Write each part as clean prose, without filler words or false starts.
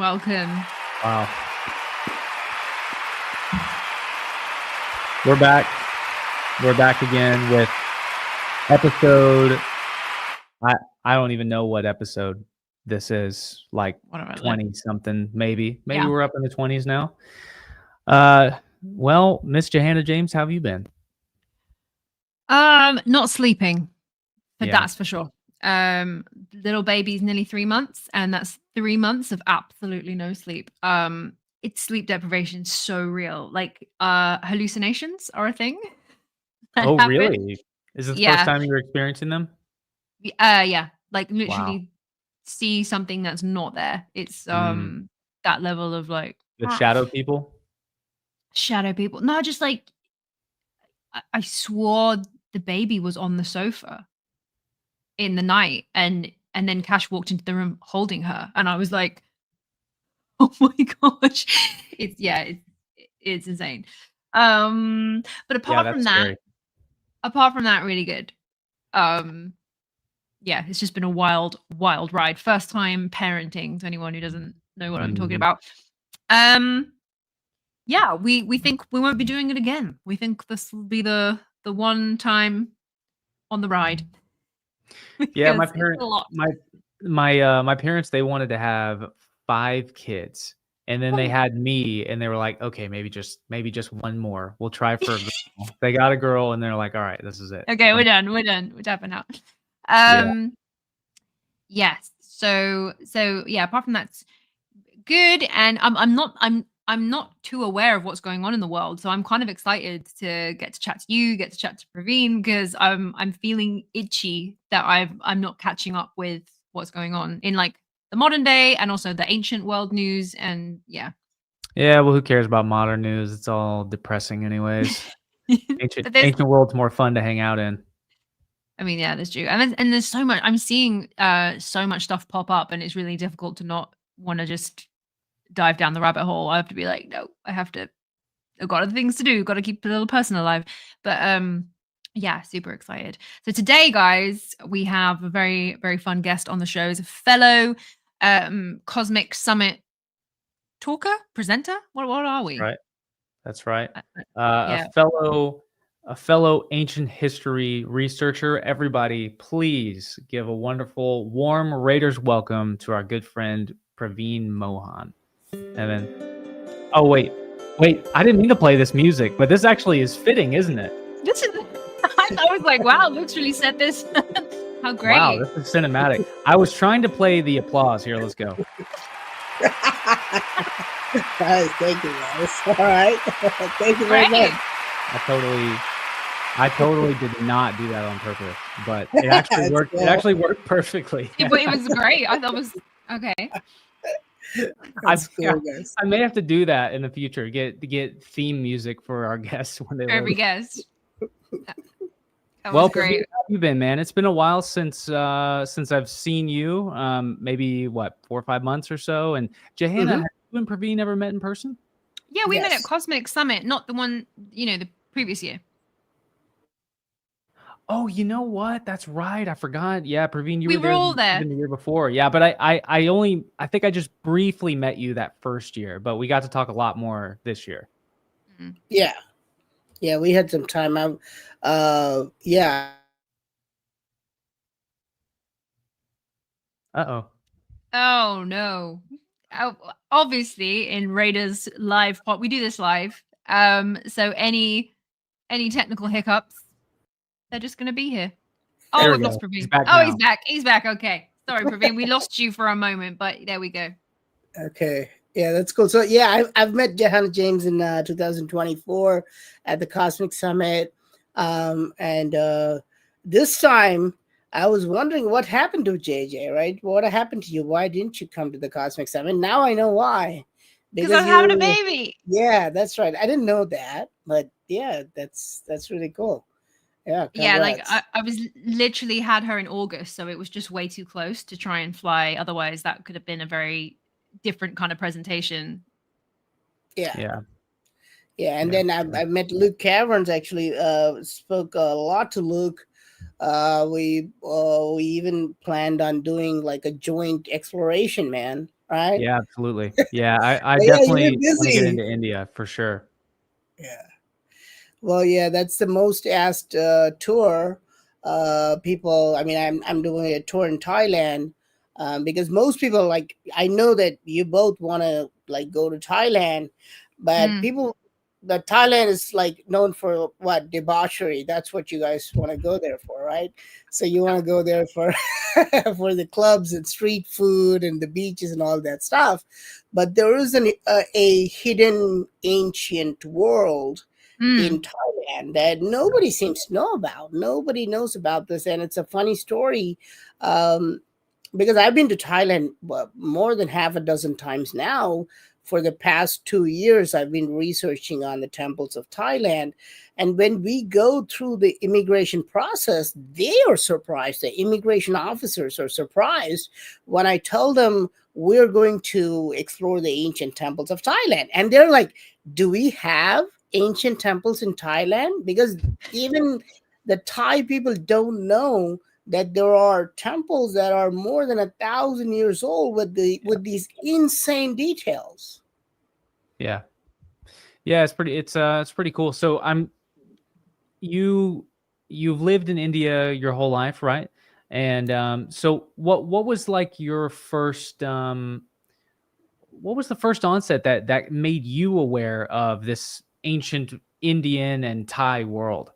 Welcome. Wow. We're back. We're back again with episode. I don't even know what episode this is. Like 20 something, maybe. Maybe we're up in the 20s now. Well, Miss Johanna James, how have you been? Not sleeping, but that's for sure. Little baby's nearly 3 months, and that's 3 months of absolutely no sleep. It's sleep deprivation so real. Like hallucinations are a thing. Oh, really? Is it the first time you're experiencing them? Yeah. Like literally see something that's not there. It's that level of like the shadow people. Shadow people. No, just like I swore the baby was on the sofa in the night, and then Cash walked into the room holding her, and I was like, oh my gosh. It's insane. But apart from that, really good. It's just been a wild ride. First time parenting, to anyone who doesn't know what I'm talking about. We think we won't be doing it again. We think this will be the one time on the ride. Yeah, my parents, they wanted to have 5 kids, and then they had me, and they were like, okay, maybe just one more. We'll try for a girl. They got a girl, and they're like, all right, this is it. Okay, we're done. We're tapping out. Yes. So apart from that, good. And I'm not too aware of what's going on in the world, so I'm kind of excited to get to chat to you, get to chat to Praveen, because I'm feeling itchy that I'm not catching up with what's going on in like the modern day and also the ancient world news. And yeah, well, who cares about modern news? It's all depressing anyways. Ancient world's more fun to hang out in. I mean, yeah, that's true. And there's so much. I'm seeing so much stuff pop up, and it's really difficult to not want to just dive down the rabbit hole. I have to be like, no, I've got other things to do. Got to keep a little person alive. But super excited. So today, guys, we have a very, very fun guest on the show. Is a fellow Cosmic Summit talker, presenter. What are we? Right. That's right. A fellow ancient history researcher. Everybody, please give a wonderful, warm Raiders welcome to our good friend Praveen Mohan. And then, oh wait, I didn't mean to play this music, but this actually is fitting, isn't it? I was like, wow, literally said this. How great. Wow, this is cinematic. I was trying to play the applause. Here, let's go. Guys, thank you, guys. All right. Thank you very much. I totally did not do that on purpose, but it actually worked. It actually worked perfectly. It was great. I thought it was okay. I may have to do that in the future. Get theme music for our guests when they every guest. That was great. How have you been, man? It's been a while since I've seen you. Maybe 4 or 5 months or so. And Johanna, have you and Praveen ever met in person? Yeah, we met at Cosmic Summit, not the one the previous year. Oh, you know what? That's right. I forgot. Yeah, Praveen, we were all there the year before. Yeah, but I think I just briefly met you that first year, but we got to talk a lot more this year. Mm-hmm. Yeah, we had some time out. Uh-oh. Oh no. Obviously in Raiders live pod, we do this live. So any technical hiccups, they're just going to be here. Oh, we've lost Praveen. He's back. He's back. Okay. Sorry, Praveen. We lost you for a moment, but there we go. Okay. Yeah, that's cool. So, yeah, I've met Johanna James in 2024 at the Cosmic Summit. And this time, I was wondering what happened to JJ, right? What happened to you? Why didn't you come to the Cosmic Summit? Now I know why. Because I'm having a baby. Yeah, that's right. I didn't know that, but yeah, that's really cool. Yeah. Congrats. Yeah, like I was literally had her in August, so it was just way too close to try and fly. Otherwise, that could have been a very different kind of presentation. Yeah. And then I met Luke Caverns. Actually, spoke a lot to Luke. We even planned on doing like a joint exploration, man. right? Yeah, absolutely. Yeah, I But yeah, you were definitely want to get busy. into India for sure. Yeah. Well, yeah, that's the most asked tour. People, I mean, I'm doing a tour in Thailand because most people, like, I know that you both want to like go to Thailand, but Mm. people, the Thailand is like known for what, debauchery. That's what you guys want to go there for, right? So you want to go there for for the clubs and street food and the beaches and all that stuff. But there is a hidden ancient world in Mm. Thailand that nobody seems to know about. Nobody knows about this, and it's a funny story um, because I've been to Thailand more than half a dozen times now. For the past 2 years, I've been researching on the temples of Thailand. And when we go through the immigration process, they are surprised. The immigration officers are surprised when I tell them we're going to explore the ancient temples of Thailand. And they're like, do we have ancient temples in Thailand? Because even the Thai people don't know that there are temples that are more than 1,000 years old with these insane details. Yeah. Yeah, it's pretty cool. So you you've lived in India your whole life, right? And so what was like your first what was the first onset that made you aware of this ancient Indian and Thai world?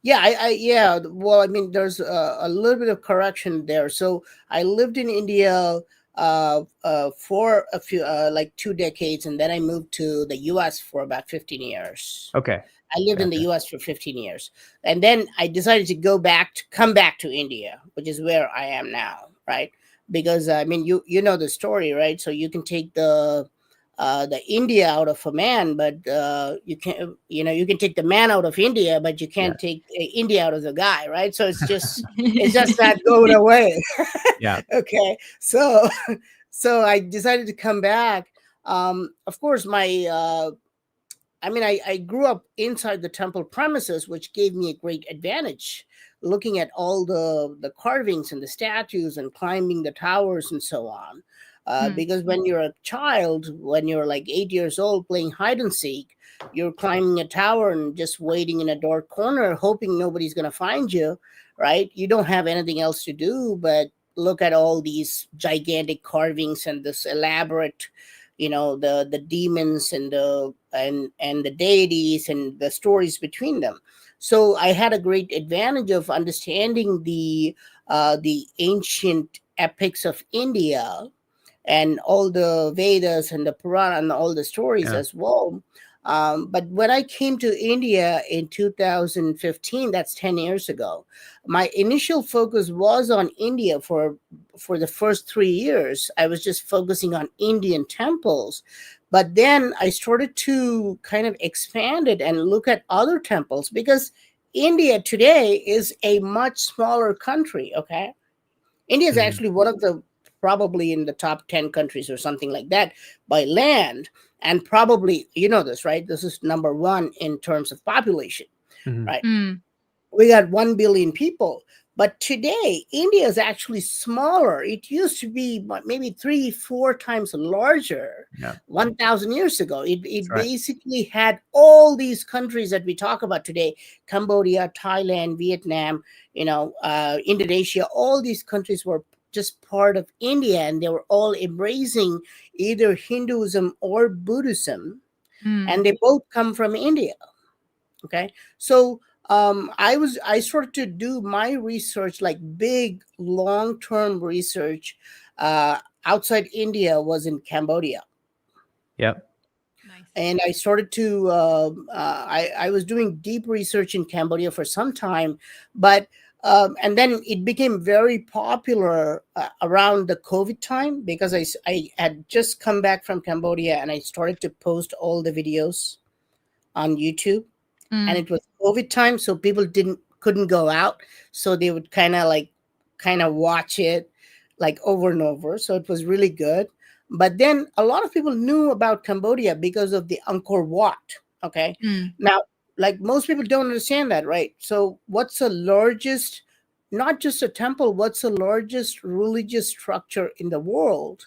Yeah, yeah. Well, I mean, there's a little bit of correction there. So I lived in India for a few, like 2 decades, and then I moved to the U.S. for about 15 years. Okay. I lived in the Gotcha. U.S. for 15 years, and then I decided to come back to India, which is where I am now, right? Because I mean, you know the story, right? So you can take the India out of a man, but you can, you can take the man out of India, but you Yeah. can't take India out of the guy, right? So it's just not going away. Yeah. Okay, so so I decided to come back. Of course, I grew up inside the temple premises, which gave me a great advantage. Looking at all the carvings and the statues and climbing the towers and so on. Mm. Because when you're a child, when you're like 8 years old playing hide and seek, you're climbing a tower and just waiting in a dark corner, hoping nobody's going to find you, right? You don't have anything else to do but look at all these gigantic carvings and this elaborate, the demons and the deities and the stories between them. So I had a great advantage of understanding the ancient epics of India and all the Vedas and the Purana and all the stories Yeah. as well. But when I came to India in 2015, that's 10 years ago, my initial focus was on India for the first 3 years. I was just focusing on Indian temples. But then I started to kind of expand it and look at other temples because India today is a much smaller country, okay? India is Mhm. actually one of the probably in the top 10 countries or something like that by land. And probably, you know this, right? This is number one in terms of population, Mhm. right? Mm. We got 1 billion people. But today, India is actually smaller. It used to be maybe 3, 4 times larger Yeah. 1,000 years ago. That's It right. basically had all these countries that we talk about today: Cambodia, Thailand, Vietnam, Indonesia. All these countries were just part of India, and they were all embracing either Hinduism or Buddhism, Mm. and they both come from India. Okay, so I started to do my research, like big long term research, outside India, was in Cambodia. Yep. Nice. And I started to I was doing deep research in Cambodia for some time, but and then it became very popular around the COVID time because I had just come back from Cambodia and I started to post all the videos on YouTube, and Mm. it was COVID time, so people couldn't go out, so they would kind of watch it like over and over. So it was really good. But then a lot of people knew about Cambodia because of the Angkor Wat. Okay, Mm. now, like, most people don't understand that, right? So what's the largest, not just a temple, what's the largest religious structure in the world?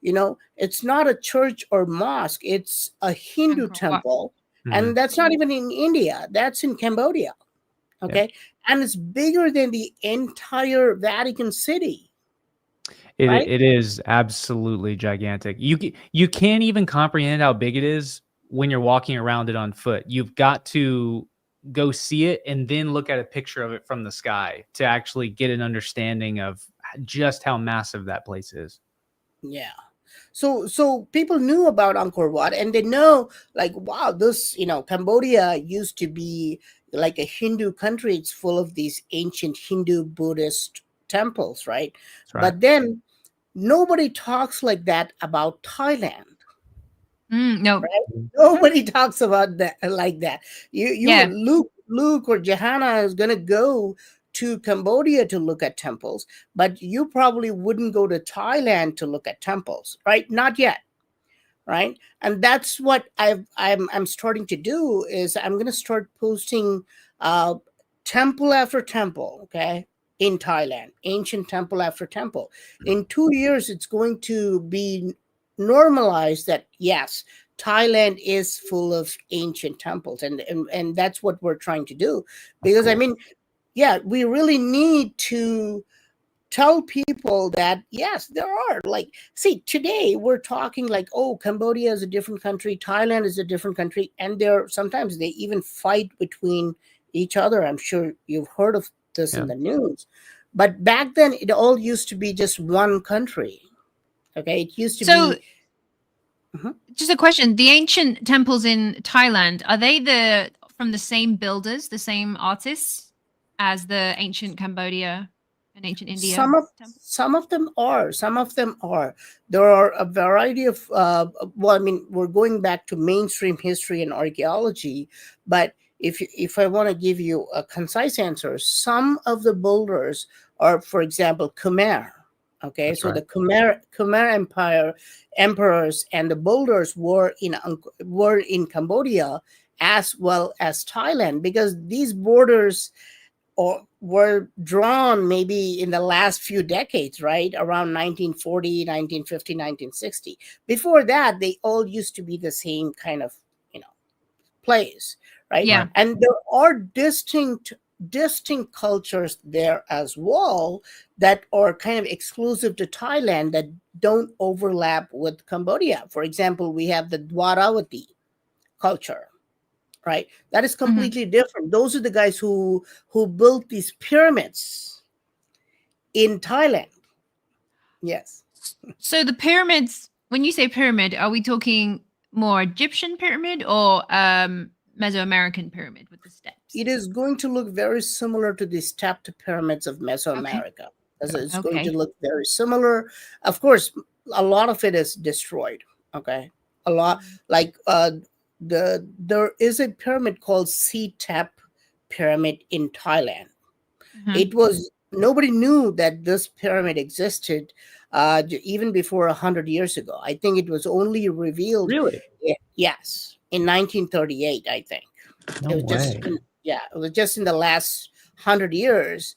it's not a church or mosque, it's a Hindu Angkor Wat. temple. Mhm. And that's not even in India, that's in Cambodia. Okay. And it's bigger than the entire Vatican City. Right? It is absolutely gigantic. You can't even comprehend how big it is when you're walking around it on foot. You've got to go see it and then look at a picture of it from the sky to actually get an understanding of just how massive that place is. Yeah. So people knew about Angkor Wat, and they know, like, wow, this, Cambodia used to be like a Hindu country. It's full of these ancient Hindu Buddhist temples, right? That's right. But then nobody talks like that about Thailand. No. Right? Nobody talks about that like that. Yeah. Luke or Johanna is gonna go to Cambodia to look at temples, but you probably wouldn't go to Thailand to look at temples, right? Not yet, right? And that's what I'm starting to do. Is I'm gonna start posting temple after temple, okay, in Thailand, ancient temple after temple. In 2 years, it's going to be normalized that yes, Thailand is full of ancient temples, and that's what we're trying to do. Because cool. I mean, yeah, we really need to tell people that yes, there are, like, see, today we're talking like, oh, Cambodia is a different country, Thailand is a different country, and there sometimes they even fight between each other. I'm sure you've heard of this in the news. But back then it all used to be just one country. Okay, it used to be. Just a question: the ancient temples in Thailand, are they from the same builders, the same artists as the ancient Cambodia and ancient India? Some of them are. Some of them are. There are a variety of. Well, I mean, we're going back to mainstream history and archaeology, but if I want to give you a concise answer, some of the builders are, for example, Khmer. Okay, That's so right. the Khmer Empire emperors and the builders were in Cambodia as well as Thailand, because these borders were drawn maybe in the last few decades, right? Around 1940, 1950, 1960. Before that, they all used to be the same kind of, place, right? Yeah. And there are distinct cultures there as well that are kind of exclusive to Thailand that don't overlap with Cambodia. For example, we have the Dwaravati culture, right? That is completely different. Those are the guys who built these pyramids in Thailand. Yes. So the pyramids, when you say pyramid, are we talking more Egyptian pyramid or Mesoamerican pyramid with the steps? It is going to look very similar to the stepped pyramids of Mesoamerica. It's going to look very similar. Of course, a lot of it is destroyed. Okay, a lot, like there is a pyramid called Tep pyramid in Thailand. It was, nobody knew that this pyramid existed even before 100 years ago. I think it was only revealed. Really? Yes, in 1938, I think. No It was way. it was just in the last 100 years,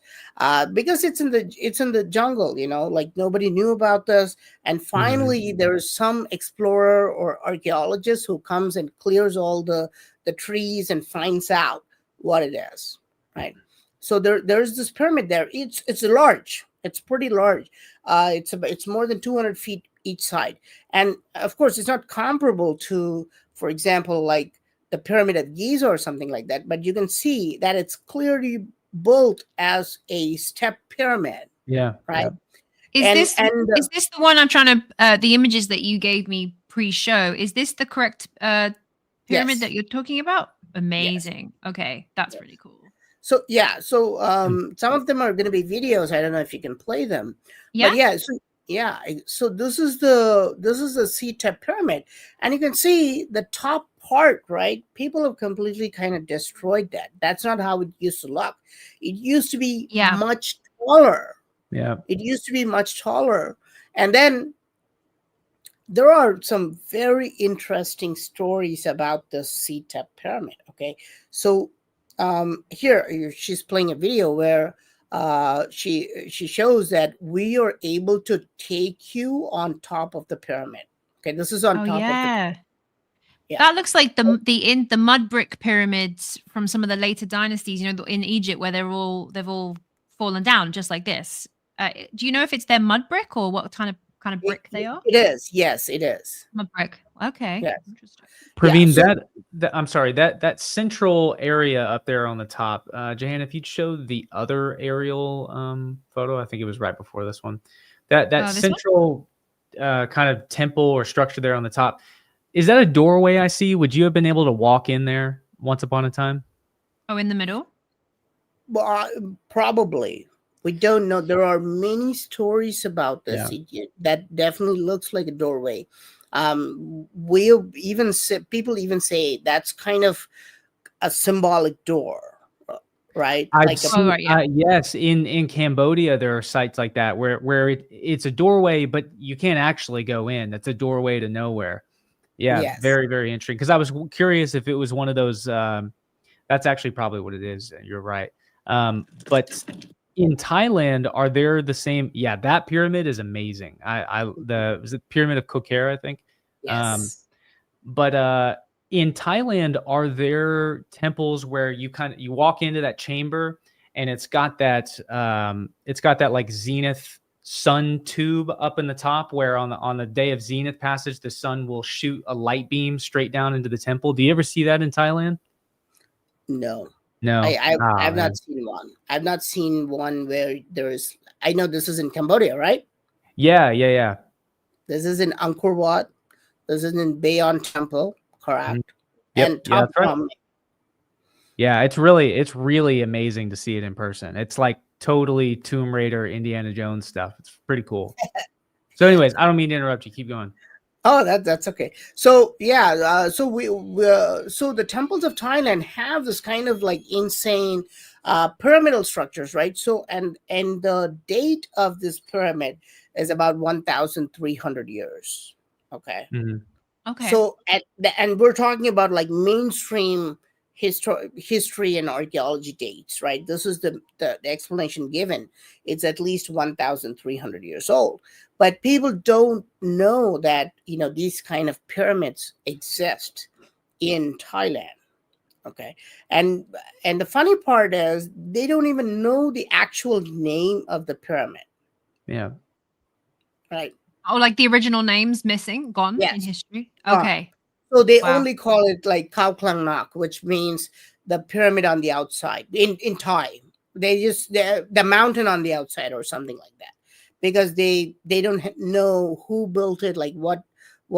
because it's in the jungle, like nobody knew about this. And finally, there's some explorer or archaeologist who comes and clears all the trees and finds out what it is, right? So there's this pyramid there. It's large. It's pretty large. It's more than 200 feet each side, and of course, it's not comparable to, for example, like the Pyramid of Giza or something like that. But you can see that it's clearly built as a step pyramid. Yeah. Right. Yeah. Is this the one I'm trying to? The images that you gave me pre-show, is this the correct pyramid that you're talking about? Amazing. Yes. Okay, that's really cool. So yeah, some of them are going to be videos. I don't know if you can play them. Yeah. But yeah, so this is the Tep pyramid, and you can see the top part, right? People have completely kind of destroyed that. That's not how it used to look. It used to be much taller. Yeah. It used to be much taller. And then there are some very interesting stories about the Tep pyramid. Okay. So here she's playing a video where she shows that we are able to take you on top of the pyramid. Okay, this is on Oh top of the yeah. yeah. That looks like the mud brick pyramids from some of the later dynasties, in Egypt where they've all fallen down just like this. Do you know if it's their mud brick or what kind of brick they are? It is. Yes, it is. Mud brick. Okay. Yes. Interesting. Yeah, Praveen, so I'm sorry, that central area up there on the top, Jahan, if you'd show the other aerial photo, I think it was right before this one. That This one? central kind of temple or structure there on the top, is that a doorway I see? Would you have been able to walk in there once upon a time? Oh, in the middle? well, probably. We don't know. There are many stories about this. That definitely looks like a doorway. People even say that's kind of a symbolic door, right? I've Like seen, right, yeah. yes, in Cambodia there are sites like that where it's a doorway, but you can't actually go in. It's a doorway to nowhere. Yeah, Yes. very, very interesting. Because I was curious if it was one of those. That's actually probably what it is. You're right. But in Thailand, are there the same? Yeah, that pyramid is amazing. Was it Pyramid of Kokera, I think. Yes. But in Thailand, are there temples where you walk into that chamber and it's got that like zenith sun tube up in the top where on the day of zenith passage the sun will shoot a light beam straight down into the temple? Do you ever see that in Thailand? No. No. I've not seen one. I've not seen one where there's. I know this is in Cambodia, right? Yeah. This is in Angkor Wat. This is in Bayon Temple, correct? Yep. And Yeah, that's right. Tom. Yeah, it's really amazing to see it in person. It's like totally Tomb Raider, Indiana Jones stuff. It's pretty cool. So anyways, I don't mean to interrupt you. Keep going. Oh, that's okay. So yeah, so so the temples of Thailand have this kind of like insane pyramidal structures, right? So and the date of this pyramid is about 1,300 years. Okay. Mm-hmm. Okay. So and we're talking about like mainstream history and archaeology dates, right? This is the explanation given. It's at least 1,300 years old, but people don't know that these kind of pyramids exist in Thailand. Okay, and the funny part is they don't even know the actual name of the pyramid. Yeah. Right. Oh, like the original name's missing, gone Yes. in history. Okay. So they Wow. only call it like Khao Klang Nak, which means the pyramid on the outside in Thai. They just the mountain on the outside or something like that, because they don't know who built it, like what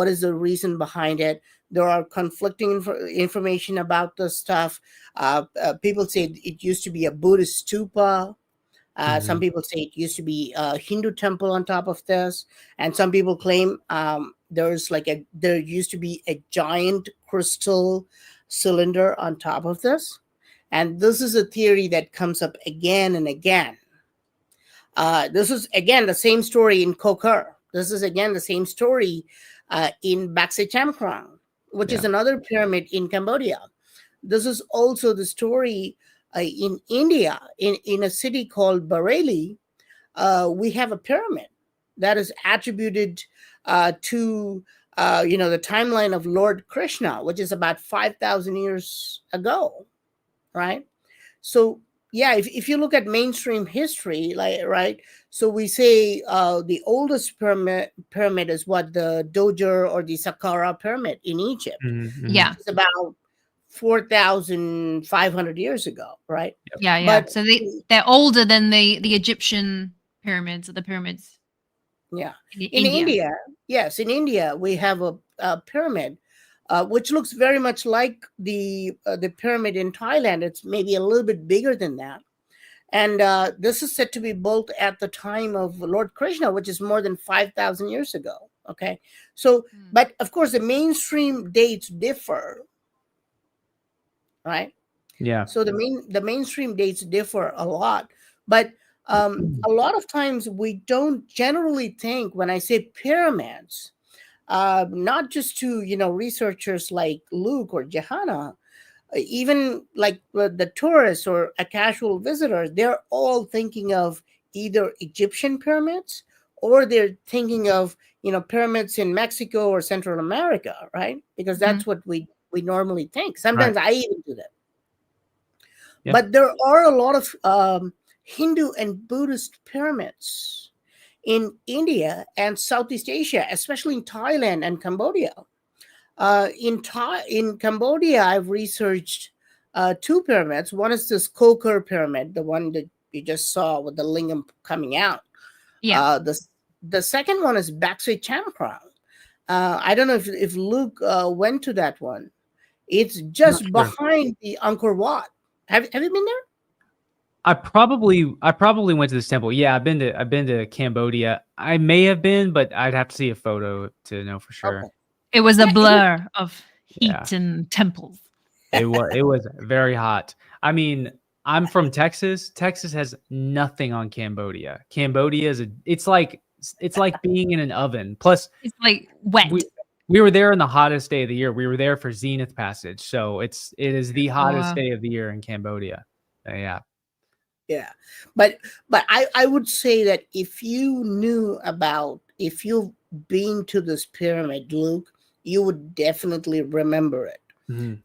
is the reason behind it. There are conflicting information about the stuff. People say it used to be a Buddhist stupa. Some people say it used to be a Hindu temple on top of this, and some people claim there used to be a giant crystal cylinder on top of this, and this is a theory that comes up again and again. This is again the same story in Kokar. This is again the same story in Bakse Chamkrang, which is another pyramid in Cambodia. This is also the story in India, in a city called Bareilly. We have a pyramid that is attributed to the timeline of Lord Krishna, which is about 5,000 years ago, right? So yeah, if you look at mainstream history, right? So we say the oldest pyramid is what the Djoser or the Saqqara pyramid in Egypt. Mm-hmm. Yeah. It's about 4,500 years ago, right? Yeah. But So they're older than the Egyptian pyramids or the pyramids. Yeah. In India, yes, in India we have a pyramid which looks very much like the pyramid in Thailand. It's maybe a little bit bigger than that, and this is said to be built at the time of Lord Krishna, which is more than 5,000 years ago. Okay, so but of course the mainstream dates differ, right? Yeah. So the mainstream dates differ a lot, but a lot of times we don't generally think, when I say pyramids, not just to researchers like Luke or Johanna, even like the tourists or a casual visitor, they're all thinking of either Egyptian pyramids, or they're thinking of, pyramids in Mexico or Central America, right? Because that's what we normally think. Sometimes I even do that. Yeah. But there are a lot of Hindu and Buddhist pyramids in India and Southeast Asia, especially in Thailand and Cambodia. In Cambodia, I've researched 2 pyramids. One is this Kokor pyramid, the one that you just saw with the lingam coming out. Yeah. The second one is Baksay Chamkrang. I don't know if Luke went to that one. It's just behind the Angkor Wat. Have you been there? I probably went to this temple. Yeah, I've been to Cambodia. I may have been, but I'd have to see a photo to know for sure. Okay. It was a blur of heat and temples. It was very hot. I mean, I'm from Texas. Texas has nothing on Cambodia. Cambodia it's like being in an oven. Plus, it's like wet. We were there in the hottest day of the year. We were there for Zenith Passage, so it is the hottest day of the year in Cambodia. Yeah. Yeah, but I would say that if you've been to this pyramid, Luke, you would definitely remember it,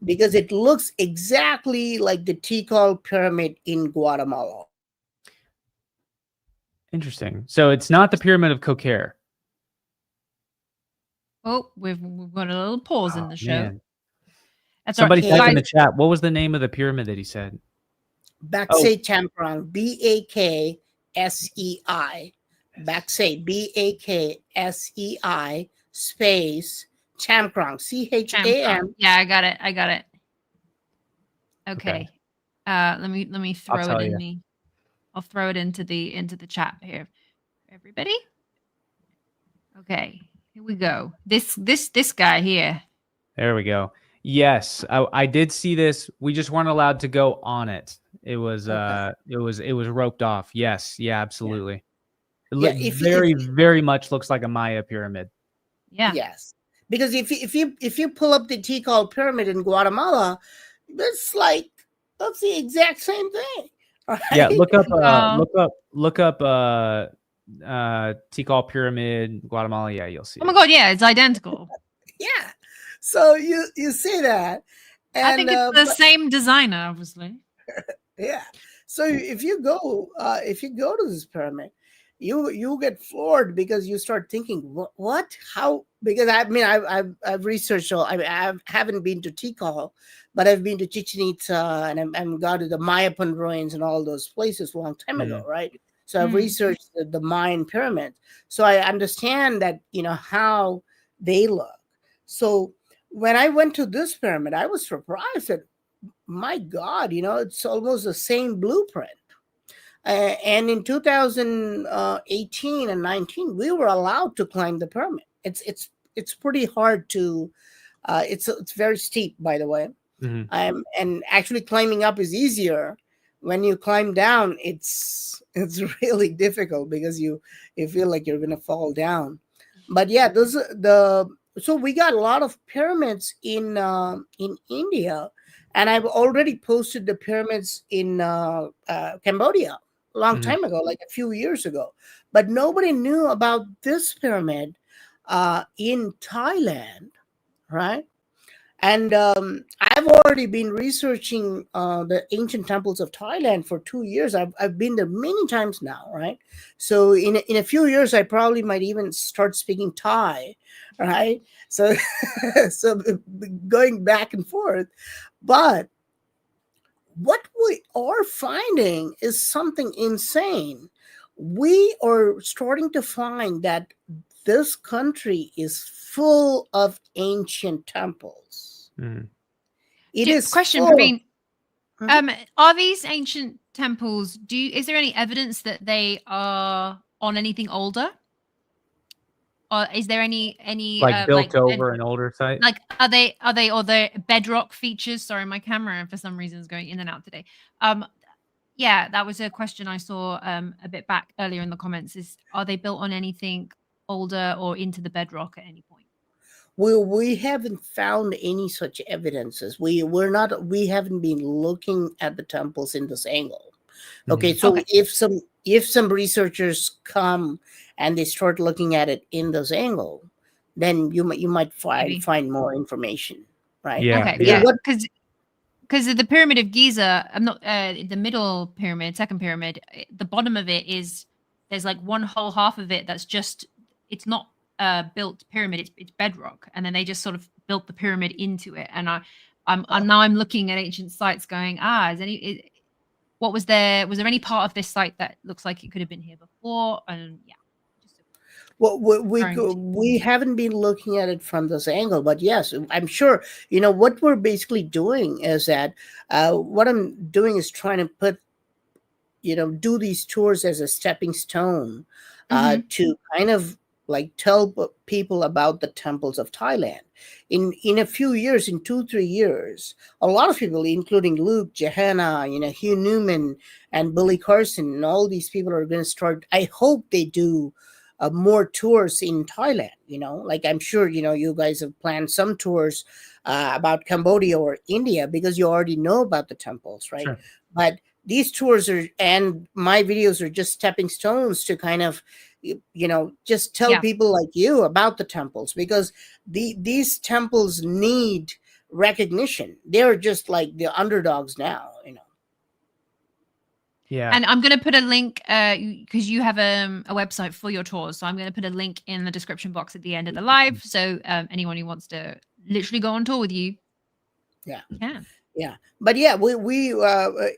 because it looks exactly like the Tikal pyramid in Guatemala. Interesting. So it's not the pyramid of Kokar. Oh, we've got a little pause in the show. Somebody type in the chat. What was the name of the pyramid that he said? Baksay Chamkrang, Baksei, Baksay, Baksei space Chamkrang, Cham. Yeah, I got it. Okay. Let me throw it in I'll throw it into the chat here. Everybody. Okay, here we go. This guy here. There we go. Yes, I did see this. We just weren't allowed to go on it. It was it was roped off. Yes, yeah, absolutely. Yeah. It very much looks like a Maya pyramid. Yeah. Yes. Because if you pull up the Tikal pyramid in Guatemala, that's the exact same thing. Right? Yeah, look up Tikal pyramid Guatemala. Yeah, you'll see. Oh my God, yeah, it's identical. Yeah. So you see that, and I think it's the same designer, obviously. Yeah. So if you go to this pyramid, you get floored, because you start thinking, what, how? Because I've researched. I haven't been to Tikal, but I've been to Chichen Itza, and I'm gone to the Mayapan ruins and all those places a long time ago, right? So I've researched the Mayan pyramids, so I understand that how they look. So when I went to this pyramid, I was surprised that, my God, it's almost the same blueprint. And in 2018 and 19, we were allowed to climb the pyramid. It's pretty hard to. It's very steep, by the way. And actually climbing up is easier. When you climb down, it's really difficult, because you feel like you're gonna fall down. But yeah, so we got a lot of pyramids in India, and I've already posted the pyramids in Cambodia a long time ago, like a few years ago. But nobody knew about this pyramid in Thailand, right? And I've already been researching the ancient temples of Thailand for 2 years. I've been there many times now, right? So in a few years, I probably might even start speaking Thai, right? So so going back and forth. But what we are finding is something insane. We are starting to find that this country is full of ancient temples. It is question, Praveen. Are these ancient temples? Is there any evidence that they are on anything older? Or is there any like built over an older site? Like are they or the bedrock features? Sorry, my camera for some reason is going in and out today. Yeah, that was a question I saw a bit back earlier in the comments. Are they built on anything older or into the bedrock at any point? We haven't found any such evidences. We haven't been looking at the temples in this angle. Okay, so Okay. if some researchers come and they start looking at it in this angle, then you might Maybe. find more information, right? Yeah, Okay. Because Yeah. what Because the pyramid of Giza, I'm not the middle pyramid, second pyramid. The bottom of it is there's like one whole half of it that's just it's not built pyramid. It's bedrock, and then they just sort of built the pyramid into it. And I'm now I'm looking at ancient sites, going what was there? Was there any part of this site that looks like it could have been here before? And yeah, just well, trying to- we haven't been looking at it from this angle, but yes, I'm sure. What we're basically doing is that what I'm doing is trying to do these tours as a stepping stone Mhm. to kind of like tell people about the temples of Thailand. In a few years, in 2-3 years, a lot of people, including Luke, Johanna, Hugh Newman, and Billy Carson, and all these people are going to start. I hope they do more tours in Thailand. Like I'm sure you guys have planned some tours about Cambodia or India because you already know about the temples, right? Sure. But these tours and my videos are just stepping stones to kind of just tell Yeah. people like you about the temples, because these temples need recognition. They're just like the underdogs now. Yeah. And I'm going to put a link because you have a website for your tours. So I'm going to put a link in the description box at the end of the live. So anyone who wants to literally go on tour with you, Yeah. can. Yeah, but yeah, we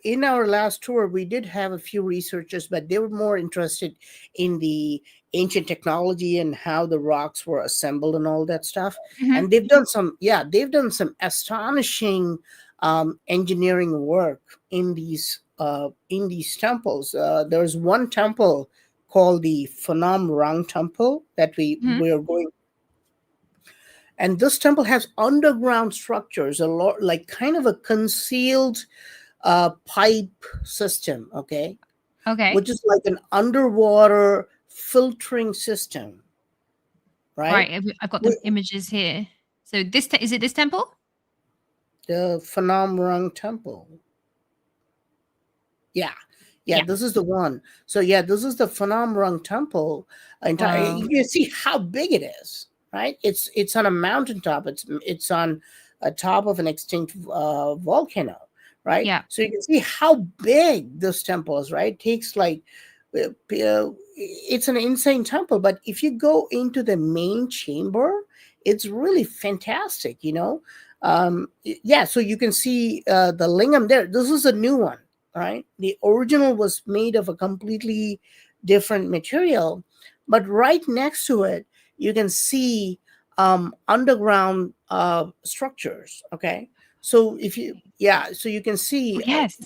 in our last tour we did have a few researchers, but they were more interested in the ancient technology and how the rocks were assembled and all that stuff. Mhm. And they've done some astonishing engineering work in these temples. There's one temple called the Phnom Rang Temple that Mhm. we are going. And this temple has underground structures, a lot like kind of a concealed pipe system, okay, Okay. which is like an underwater filtering system, right? Right. I've got the images here. So is it this temple? The Phnom Rang Temple. Yeah. Yeah. This is the one. So yeah, this is the Phnom Rang Temple. Wow. You can see how big it is, right? It's on a mountaintop. It's on a top of an extinct volcano, right? Yeah. So you can see how big this temple is, right? It takes like it's an insane temple, but if you go into the main chamber, it's really fantastic. So you can see the lingam there. This is a new one, right? The original was made of a completely different material, but right next to it you can see underground structures. Okay, so so you can see Oh, yes.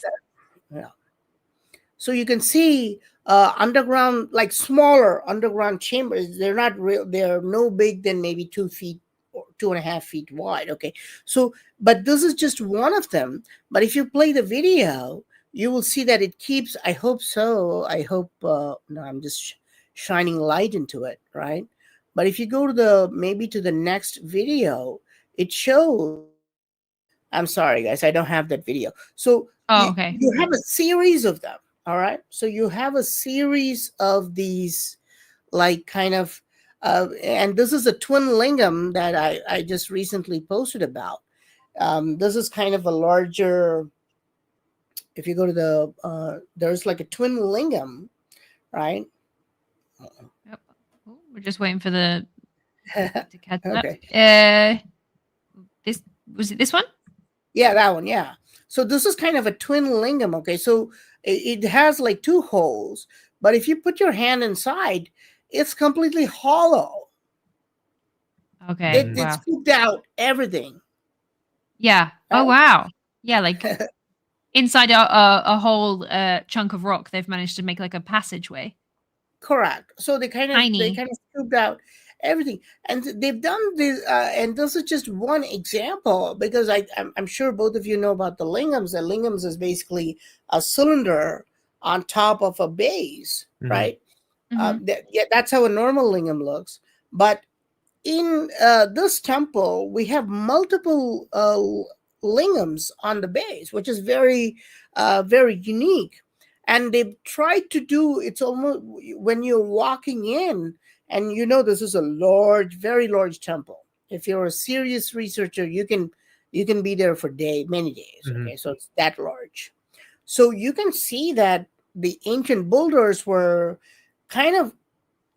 so you can see underground, like smaller underground chambers. They're not real. They're no big than maybe 2 feet or 2.5 feet wide. Okay. So, but this is just one of them. But if you play the video, you will see that it keeps, I hope so. I hope, no, I'm just shining light into it. Right. But if you go to maybe to the next video, it shows, I'm sorry, guys, I don't have that video. So Oh, okay. you have a series of them. All right. So you have a series of these, like kind of, and this is a twin lingam that I just recently posted about. This is kind of a larger, if you go to there's like a twin lingam, right? Yep. Oh, we're just waiting for the to catch Okay. up. This was it. This one? Yeah, that one. Yeah. So this is kind of a twin lingam. Okay. So it has like two holes, but if you put your hand inside, it's completely hollow. Okay. It Wow. scooped out everything. Yeah. Oh, wow. Yeah, like inside a whole chunk of rock, they've managed to make like a passageway. Correct. So they kind Tiny. of scooped out everything, and they've done this. And this is just one example, because I'm sure both of you know about the lingams. The lingams is basically a cylinder on top of a base, Mhm. right? Mhm. That's how a normal lingam looks. But in this temple, we have multiple lingams on the base, which is very, very unique. And they've tried to do, it's almost when you're walking in, and this is a large, very large temple. If you're a serious researcher, you can be there for many days. Mhm. Okay, so it's that large. So you can see that the ancient builders were kind of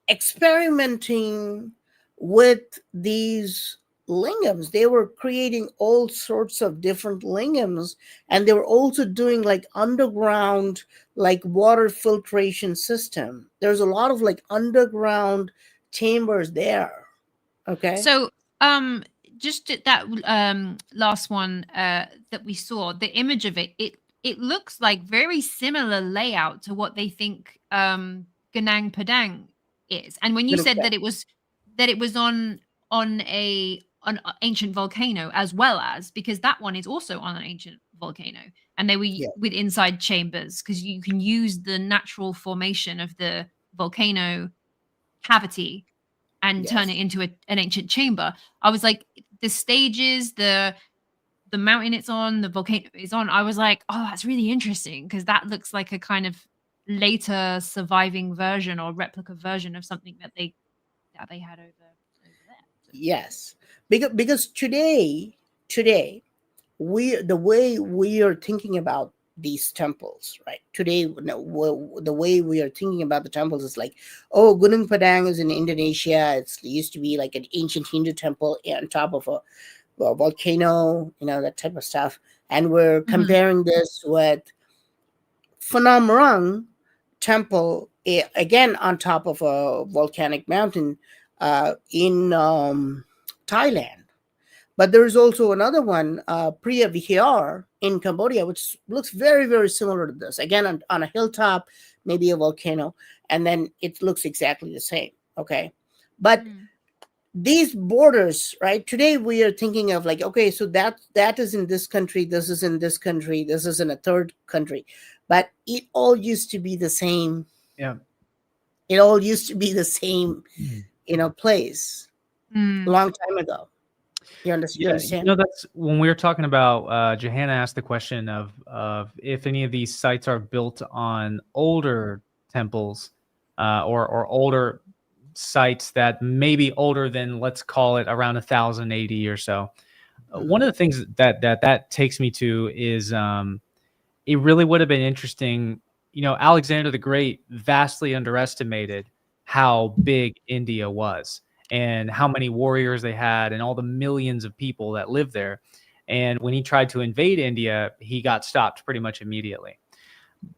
experimenting with these lingams. They were creating all sorts of different lingams, and they were also doing like underground, like water filtration system. There's a lot of like underground chambers there. Okay. So, just that last one that we saw, the image of it looks like very similar layout to what they think Ganang Padang is. And when you said that it was on an ancient volcano, as well as, because that one is also on an ancient volcano, and they were with inside chambers, because you can use the natural formation of the volcano cavity and turn it into an ancient chamber. I was like, the stages, the mountain it's on, the volcano is on. I was like, oh, that's really interesting, because that looks like a kind of later surviving version or replica version of something that they had over there. Yes, because today the way we are thinking about these temples, right? Today, the way we are thinking about the temples is like, oh, Gunung Padang is in Indonesia. It used to be like an ancient Hindu temple on top of a volcano, that type of stuff. And we're comparing this with Phnom Rang temple, again on top of a volcanic mountain in Thailand. But there is also another one, Priya Vihar in Cambodia, which looks very, very similar to this. Again, on a hilltop, maybe a volcano, and then it looks exactly the same. Okay. But these borders, right? Today we are thinking of like, okay, so that is in this country, this is in this country, this is in a third country. But it all used to be the same. Yeah. It all used to be the same, place long time ago. You understand? That's when we were talking about, Johanna asked the question of if any of these sites are built on older temples, or older sites that may be older than, let's call it, around 1000 AD or so. One of the things that takes me to is, it really would have been interesting. Alexander the Great vastly underestimated how big India was, and how many warriors they had, and all the millions of people that lived there. And when he tried to invade India, he got stopped pretty much immediately.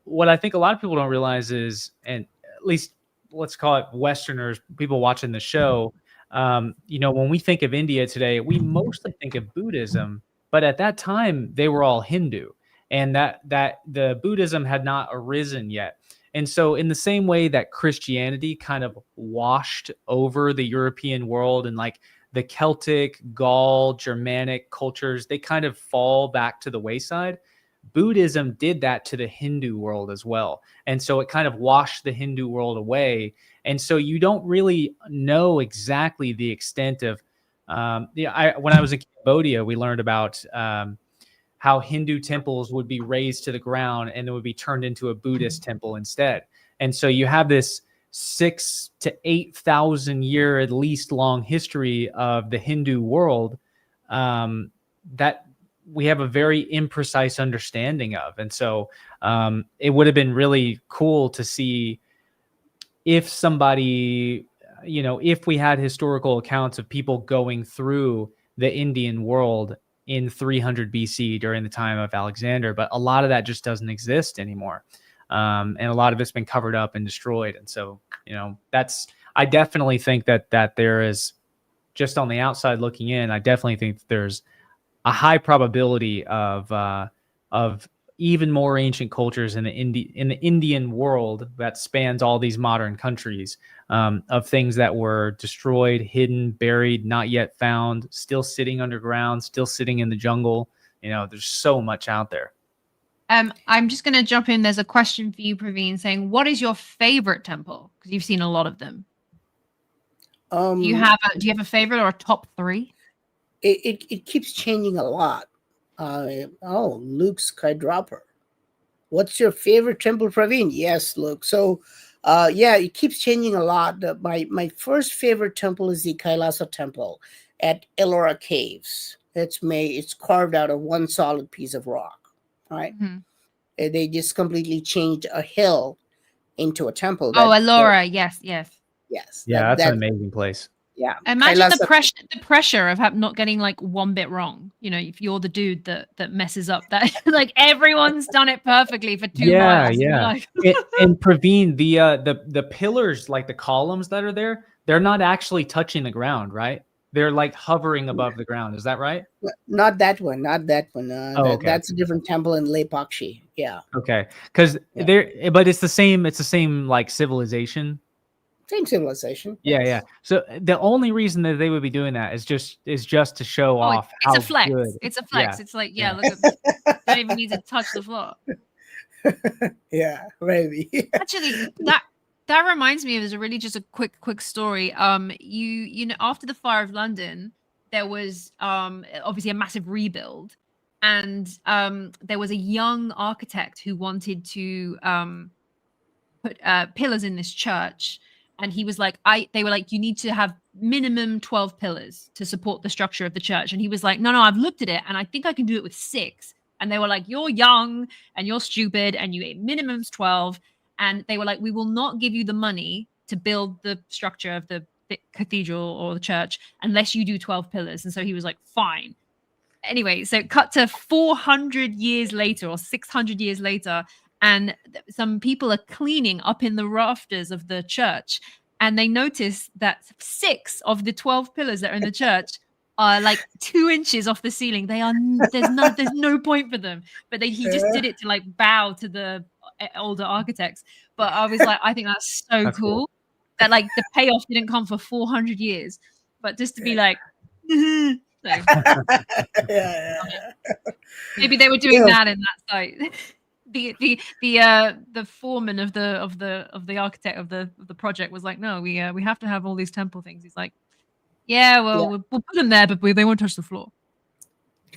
What I think a lot of people don't realize is, and at least let's call it Westerners, people watching the show, when we think of India today, we mostly think of Buddhism, but at that time they were all Hindu, and that the Buddhism had not arisen yet. And so in the same way that Christianity kind of washed over the European world, and like the Celtic, Gaul, Germanic cultures, they kind of fall back to the wayside, Buddhism did that to the Hindu world as well. And so it kind of washed the Hindu world away. And so you don't really know exactly the extent of, when I was in Cambodia, we learned about how Hindu temples would be razed to the ground and then would be turned into a Buddhist temple instead. And so you have this 6,000 to 8,000 year at least long history of the Hindu world that we have a very imprecise understanding of. And so it would have been really cool to see if somebody, if we had historical accounts of people going through the Indian world in 300 BC during the time of Alexander, but a lot of that just doesn't exist anymore. And a lot of it's been covered up and destroyed. And so, I definitely think that there is, just on the outside looking in, I definitely think that there's a high probability of even more ancient cultures in the Indian world that spans all these modern countries, of things that were destroyed, hidden, buried, not yet found, still sitting underground, still sitting in the jungle. There's so much out there. I'm just going to jump in. There's a question for you, Praveen, saying, what is your favorite temple? Because you've seen a lot of them. Do you have a favorite or a top 3? It keeps changing a lot. Luke Skydropper. What's your favorite temple, Praveen? Yes, Luke. So, yeah, it keeps changing a lot. My first favorite temple is the Kailasa Temple at Ellora Caves. It's carved out of one solid piece of rock. Right? Mm-hmm. They just completely changed a hill into a temple. Oh, Alora, yes. Yes. Yeah, that's an amazing place. Yeah. Imagine Kailasa, the pressure of not getting like one bit wrong. You know, if you're the dude that messes up that, like everyone's done it perfectly for 2 miles. Yeah. Like... and Praveen, the pillars, like the columns that are there, they're not actually touching the ground, right? They're like hovering above the ground. Is that right? Not that one. Okay. That's a different temple in Lepakshi. Yeah. Okay. Because but it's the same like civilization. Same civilization. Yeah. So the only reason that they would be doing that is just to show off it's how a flex. good. It's a flex. Yeah. It's like, look at don't even need to touch the floor. Yeah, maybe. Actually, that reminds me of a really just a quick story. You know, after the fire of London, there was obviously a massive rebuild, and there was a young architect who wanted to put pillars in this church. And he was like, they were like, you need to have minimum 12 pillars to support the structure of the church. And he was like, no, I've looked at it and I think I can do it with 6. And they were like, you're young and you're stupid and you minimum's 12. And they were like, we will not give you the money to build the structure of the cathedral or the church unless you do 12 pillars. And so he was like, fine. Anyway, so cut to 400 years later or 600 years later, and some people are cleaning up in the rafters of the church, and they notice that 6 of the 12 pillars that are in the church are like 2 inches off the ceiling. There's no point for them, but he just did it to like bow to the older architects. But I was like, I think that's so cool that like the payoff didn't come for 400 years, but just to be like, so, maybe they were doing that in that site. The foreman of the architect of the project was like, no, we have to have all these temple things. He's like, we'll put them there, but they won't touch the floor.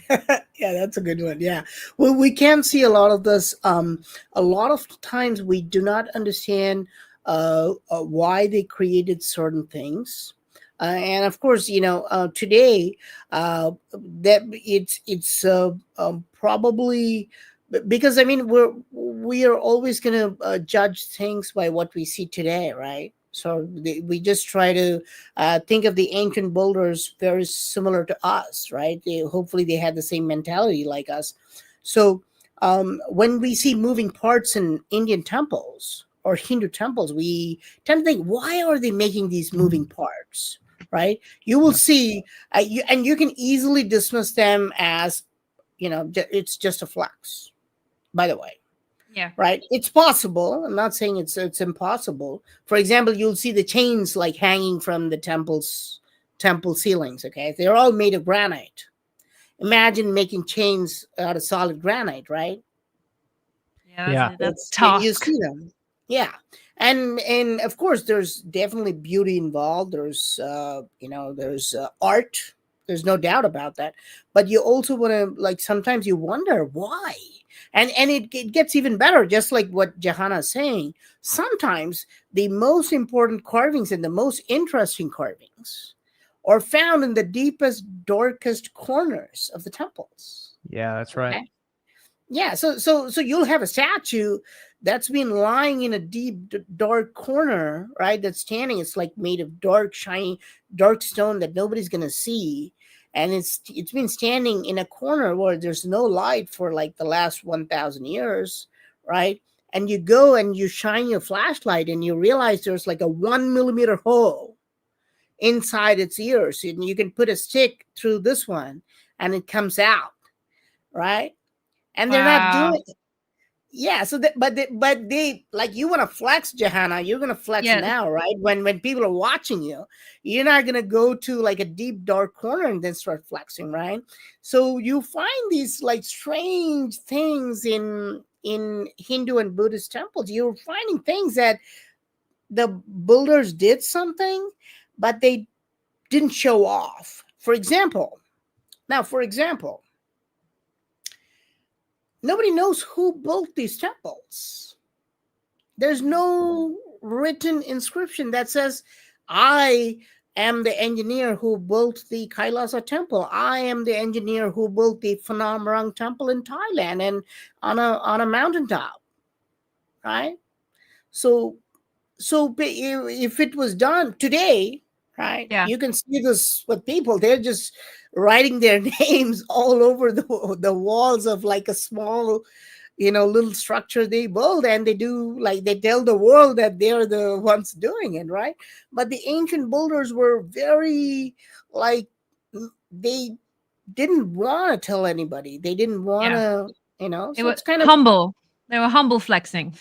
Yeah, that's a good one. Yeah, well, we can see a lot of this. A lot of times we do not understand why they created certain thwe and of course, today that it's probably because I mean we are always going to judge things by what we see today, right? So we just try to think of the ancient builders very similar to us, right? Hopefully they had the same mentality like us. So when we see moving parts in Indian temples or Hindu temples, we tend to think, why are they making these moving parts, right? You will see, and you can easily dismiss them as, it's just a flex, by the way. Yeah. Right. It's possible. I'm not saying it's impossible. For example, you'll see the chains like hanging from the temple ceilings. Okay. They're all made of granite. Imagine making chains out of solid granite, right? Yeah. That's tough. You see them. Yeah. And of course there's definitely beauty involved. There's there's art. There's no doubt about that. But you also want to, like, sometimes you wonder why. And it gets even better, just like what Jahana is saying. Sometimes the most important carvings and the most interesting carvings are found in the deepest, darkest corners of the temples. Yeah, that's right. Okay? Yeah, so you'll have a statue that's been lying in a deep, dark corner, right? That's standing. It's like made of dark, shiny, dark stone that nobody's gonna see. And it's been standing in a corner where there's no light for like the last 1,000 years, right? And you go and you shine your flashlight and you realize there's like a 1 millimeter hole inside its ears. And you can put a stick through this one and it comes out, right? And they're not doing it. Yeah, so but they like, you want to flex, Jahana, you're gonna flex now, right? When people are watching you, you're not gonna go to like a deep dark corner and then start flexing, right? So you find these like strange things in Hindu and Buddhist temples. You're finding things that the builders did something, but they didn't show off. For example, nobody knows who built these temples. There's no written inscription that says, I am the engineer who built the Kailasa temple. I am the engineer who built the Phnom Rang temple in Thailand and on a mountaintop, right? So if it was done today, right, Yeah. you can see this with people. They're just writing their names all over the walls of like a small, little structure they build, and they tell the world that they're the ones doing it, right? But the ancient builders were very, like, they didn't want to tell anybody. They didn't want to, It so was it's kind of, humble. They were humble flexing.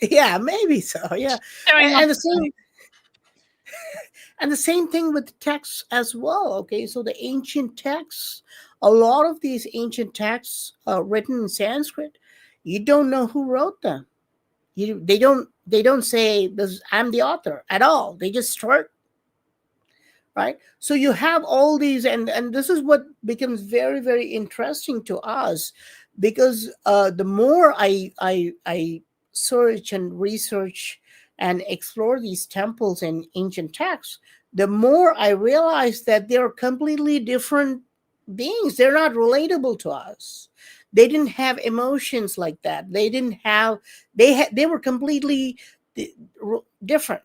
yeah, maybe so, yeah. Showing off. And the same and the same thing with texts as well. Okay, so the ancient texts, a lot of these ancient texts written in Sanskrit, you don't know who wrote them. They don't say this, I'm the author at all. They just start, right? So you have all these, and this is what becomes very, very interesting to us, because the more I search and research and explore these temples and ancient texts, the more I realize that they're completely different beings. They're not relatable to us. They didn't have emotions like that. They didn't have, they were completely different,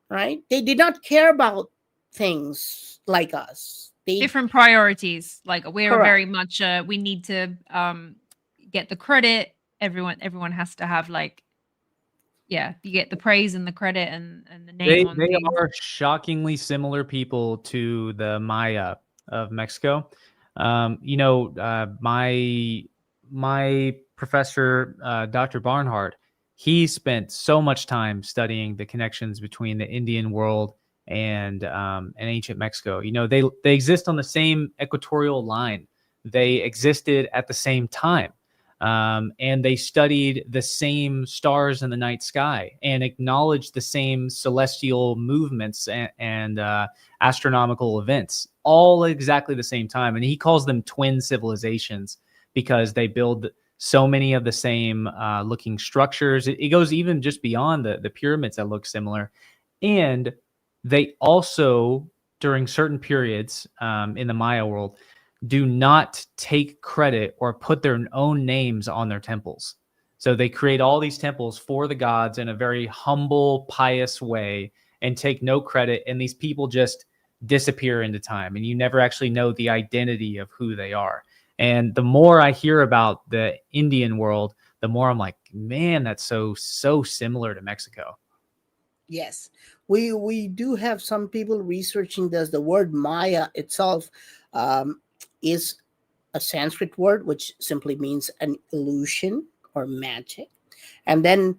right? They did not care about things like us. Different priorities. Like we're Correct. very much we need to get the credit. Everyone has to have like, yeah, you get the praise and the credit and the name on They things. are shockingly similar people to the Maya of Mexico. My professor, Dr. Barnhart, he spent so much time studying the connections between the Indian world and ancient Mexico. They exist on the same equatorial line. They existed at the same time. And they studied the same stars in the night sky and acknowledged the same celestial movements and astronomical events, all exactly the same time. And he calls them twin civilizations because they build so many of the same looking structures. It goes even just beyond the pyramids that look similar. And they also, during certain periods in the Maya world, do not take credit or put their own names on their temples. So they create all these temples for the gods in a very humble, pious way and take no credit. And these people just disappear into time, and you never actually know the identity of who they are. And the more I hear about the Indian world, the more I'm like, man, that's so similar to Mexico. Yes, we do have some people researching this. The word Maya itself is a Sanskrit word which simply means an illusion or magic. And then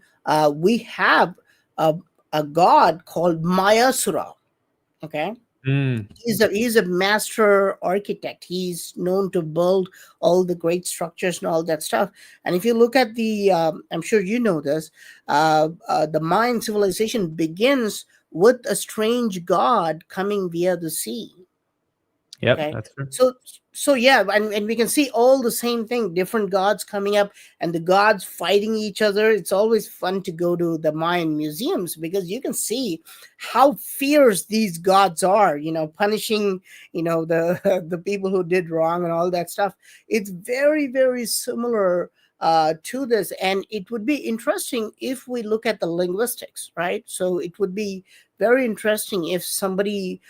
we have a god called Mayasura. Okay. He's a master architect. He's known to build all the great structures and all that stuff. And if you look at the, I'm sure you know this, the Mayan civilization begins with a strange god coming via the sea. Yep, Okay, that's true. So yeah, and we can see all the same thing, different gods coming up and the gods fighting each other. It's always fun to go to the Mayan museums because you can see how fierce these gods are, punishing, the people who did wrong and all that stuff. It's very, very similar to this. And it would be interesting if we look at the linguistics, right? So it would be very interesting if somebody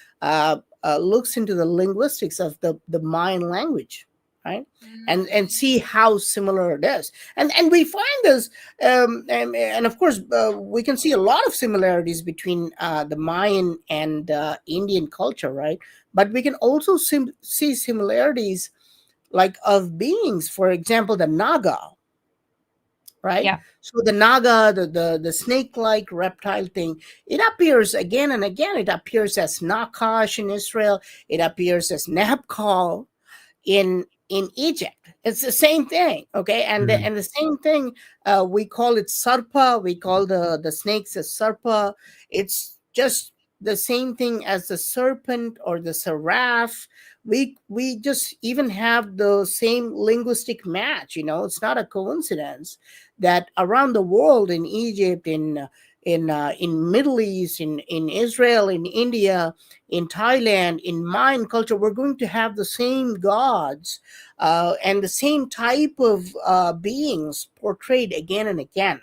looks into the linguistics of the Mayan language, right? And see how similar it is. And we find this, and of course, we can see a lot of similarities between the Mayan and Indian culture, right? But we can also see similarities like of beings, for example, the Naga, right? Yeah. So the Naga, the snake-like reptile thing, it appears again and again. It appears as Nakash in Israel. It appears as Nabkal in Egypt. It's the same thing, okay? And the same thing, we call it Sarpa. We call the snakes as Sarpa. It's just the same thing as the serpent or the seraph. We just even have the same linguistic match. It's not a coincidence that around the world, in Egypt, in Middle East, in Israel, in India, in Thailand, in Mayan culture, we're going to have the same gods and the same type of beings portrayed again and again.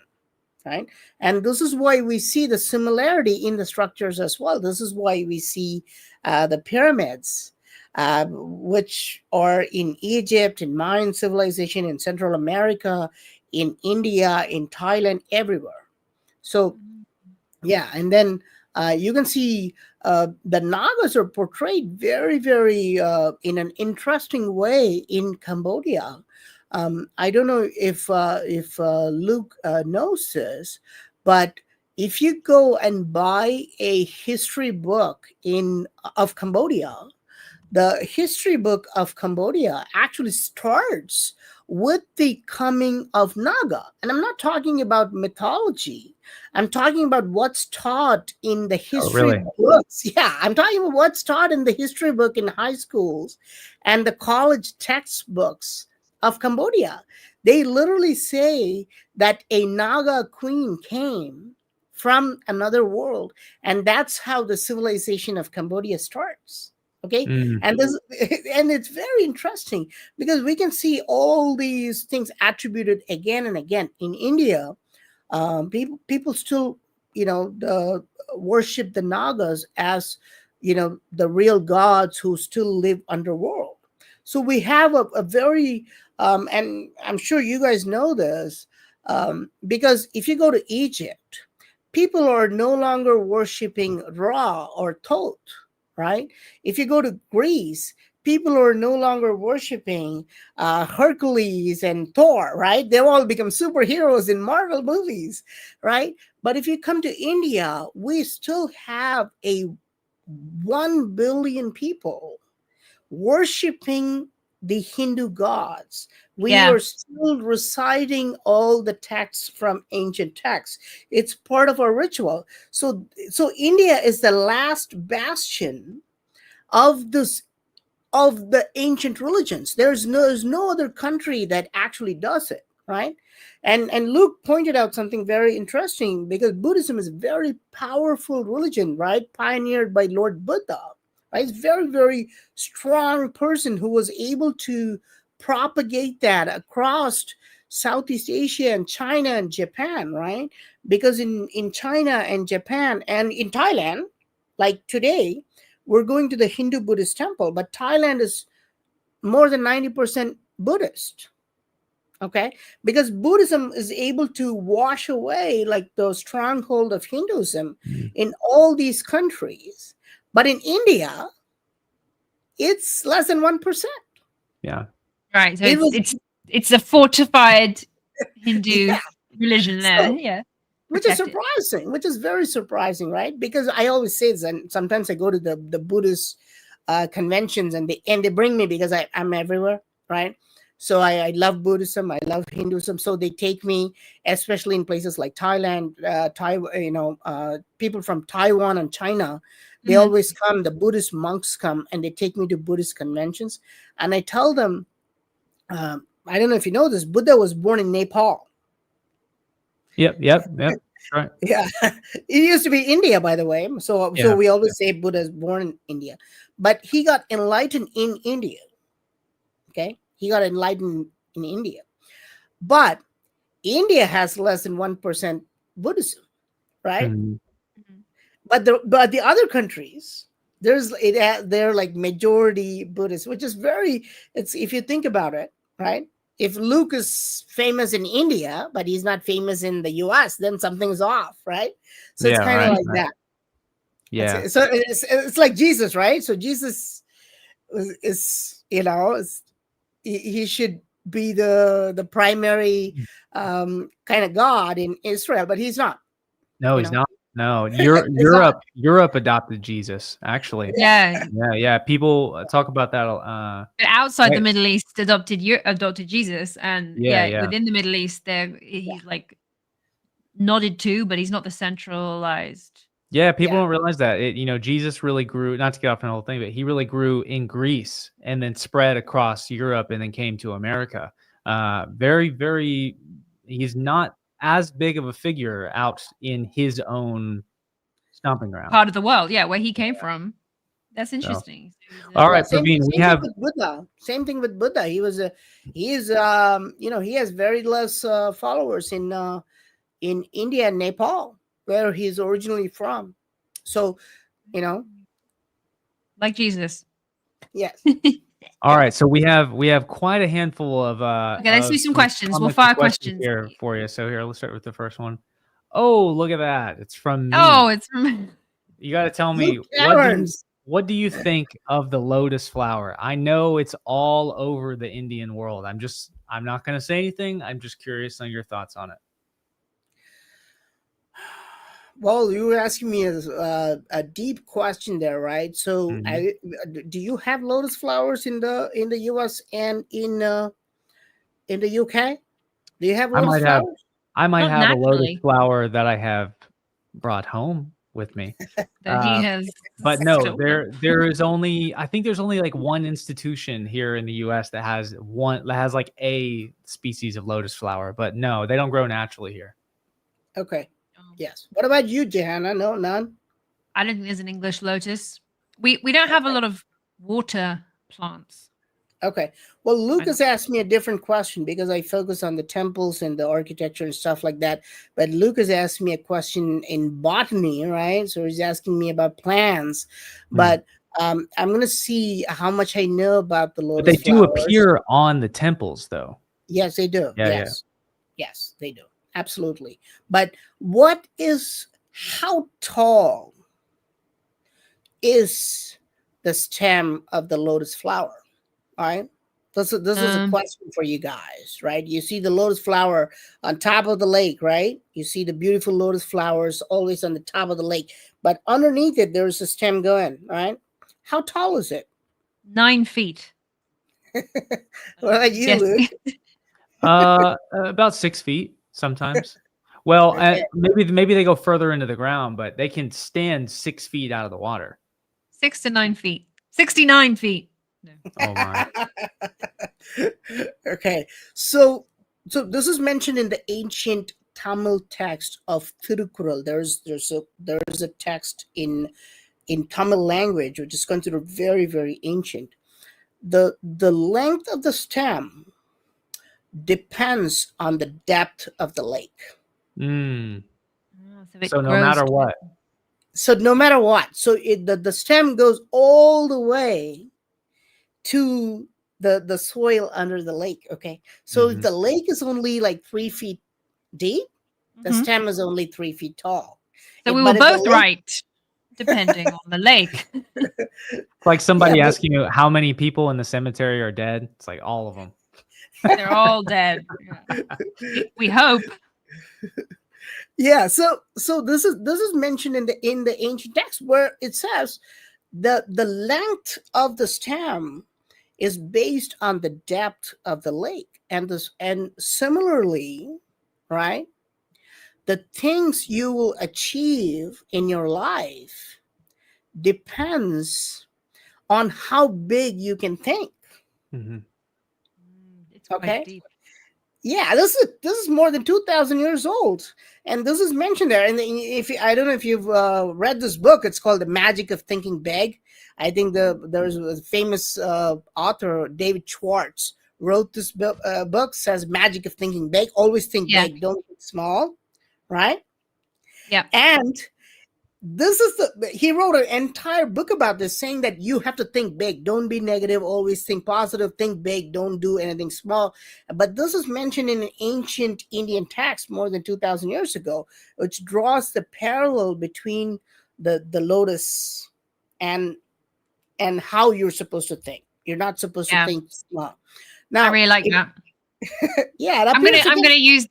Right? And this is why we see the similarity in the structures as well. This is why we see the pyramids, which are in Egypt, in Mayan civilization, in Central America, in India, in Thailand, everywhere. So, yeah, and then you can see the Nagas are portrayed very, very in an interesting way in Cambodia. I don't know if Luke knows this, but if you go and buy a history book of Cambodia, the history book of Cambodia actually starts with the coming of Naga. And I'm not talking about mythology. I'm talking about what's taught in the history books. Yeah, I'm talking about what's taught in the history book in high schools and the college textbooks of Cambodia. They literally say that a Naga queen came from another world, and that's how the civilization of Cambodia starts. Okay. And it's very interesting because we can see all these things attributed again and again. In India, people still worship the Nagas as the real gods who still live underworld. So we have a very and I'm sure you guys know this, because if you go to Egypt, people are no longer worshiping Ra or Thoth, right? If you go to Greece, people are no longer worshiping Hercules and Thor, right? They've all become superheroes in Marvel movies, right? But if you come to India, we still have 1 billion people worshiping the Hindu gods. We are still reciting all the texts from ancient texts. It's part of our ritual. So India is the last bastion of the ancient religions. There's no other country that actually does it, right? And Luke pointed out something very interesting, because Buddhism is a very powerful religion, right? Pioneered by Lord Buddha. Right? He's a very, very strong person who was able to propagate that across Southeast Asia and China and Japan, right? Because in China and Japan and in Thailand, like today, we're going to the Hindu Buddhist temple, but Thailand is more than 90% Buddhist. Okay, because Buddhism is able to wash away like the stronghold of Hinduism in all these countries. But in India, it's less than 1%. Yeah. Right. So it's a fortified Hindu religion there. So, which is surprising, which is very surprising, right? Because I always say this, and sometimes I go to the Buddhist conventions and they bring me because I'm everywhere, right? So I love Buddhism, I love Hinduism. So they take me, especially in places like Thailand, people from Taiwan and China. They always come, the Buddhist monks come, and they take me to Buddhist conventions. And I tell them, I don't know if you know this, Buddha was born in Nepal. Yep. Right. Yeah. It used to be India, by the way. So we always say Buddha is born in India. But he got enlightened in India. Okay? He got enlightened in India. But India has less than 1% Buddhism, right? But the other countries, they're like majority Buddhist, which is if you think about it, right? If Luke is famous in India, but he's not famous in the US, then something's off, right? So it's kind of like that. Yeah. So it's like Jesus, right? So Jesus is he should be the primary kind of God in Israel, but he's not. No, he's not. No, Europe adopted Jesus, actually. Yeah. People talk about that. But outside the Middle East, adopted Jesus, and within the Middle East, he's like nodded to, but he's not the centralized Yeah, people Yeah. don't realize that. Jesus really grew, not to get off on the whole thing, but he really grew in Greece and then spread across Europe and then came to America. Very, very, he's not as big of a figure out in his own stomping ground. Part of the world, yeah, where he came from. That's So, interesting. So he's all Yeah, right, Praveen, we same have, thing with Buddha. Same thing with Buddha. He is he has very less followers in India and Nepal, where he's originally from. So, like Jesus. yes. all right, so we have quite a handful of Okay, let's do some questions. We'll comments and fire questions. here for you. So here, let's start with the first one. Oh, look at that. It's from me. Oh, it's from You got to tell me, Luke Caverns. what do you think of the lotus flower? I know it's all over the Indian world. I'm not going to say anything. I'm just curious on your thoughts on it. Well, you were asking me a deep question there, right? So, do you have lotus flowers in the U.S. and in the UK? Do you have lotus flowers? I might Not have a lotus naturally. flower that I have brought home with me. that he has. But no, stolen. there is only, I think there's only like one institution here in the US that has like a species of lotus flower, but no, they don't grow naturally here. Okay. Yes. What about you, Johanna? No, none. I don't think there's an English lotus. We don't have a lot of water plants. Okay. Well, Lucas asked me a different question because I focus on the temples and the architecture and stuff like that. But Lucas asked me a question in botany, right? So he's asking me about plants. But I'm going to see how much I know about the lotus But they do flowers. appear on the temples, though. Yes, they do. Yeah, yes. Yes, they do. Absolutely. But how tall is the stem of the lotus flower? All right. This is a question for you guys, right? You see the lotus flower on top of the lake, right? You see the beautiful lotus flowers always on the top of the lake, but underneath it, there's a stem going, right? How tall is it? 9 feet. What about you, Luke? About 6 feet sometimes. Well, Okay. maybe they go further into the ground, but they can stand 6 feet out of the water. 6 to 9 feet. 69 feet. No. Oh my. Okay. So this is mentioned in the ancient Tamil text of Tirukkural. There's a text in Tamil language which is considered very, very ancient. The length of the stem depends on the depth of the lake. So no matter what. So no matter what. So the stem goes all the way to the soil under the lake. Okay. So if the lake is only like 3 feet deep, the stem is only 3 feet tall. So we were both right, depending on the lake. It's like somebody asking you how many people in the cemetery are dead. It's like all of them. They're all dead. Yeah. We hope. Yeah. So this is mentioned in the ancient text where it says the length of the stem is based on the depth of the lake, and similarly, right? The things you will achieve in your life depends on how big you can think. It's quite deep. Yeah, this is more than 2,000 years old, and this is mentioned there. And I don't know if you've read this book, it's called The Magic of Thinking Big. I think there's a famous author, David Schwartz, wrote this book. Says Magic of Thinking Big. Always think big, don't think small, right? Yeah. And this is he wrote an entire book about this, saying that you have to think big, don't be negative, always think positive, think big, don't do anything small. But this is mentioned in an ancient Indian text more than 2,000 years ago, which draws the parallel between the lotus and how you're supposed to think. You're not supposed to think small. Now, I really like that. Yeah, I'm gonna use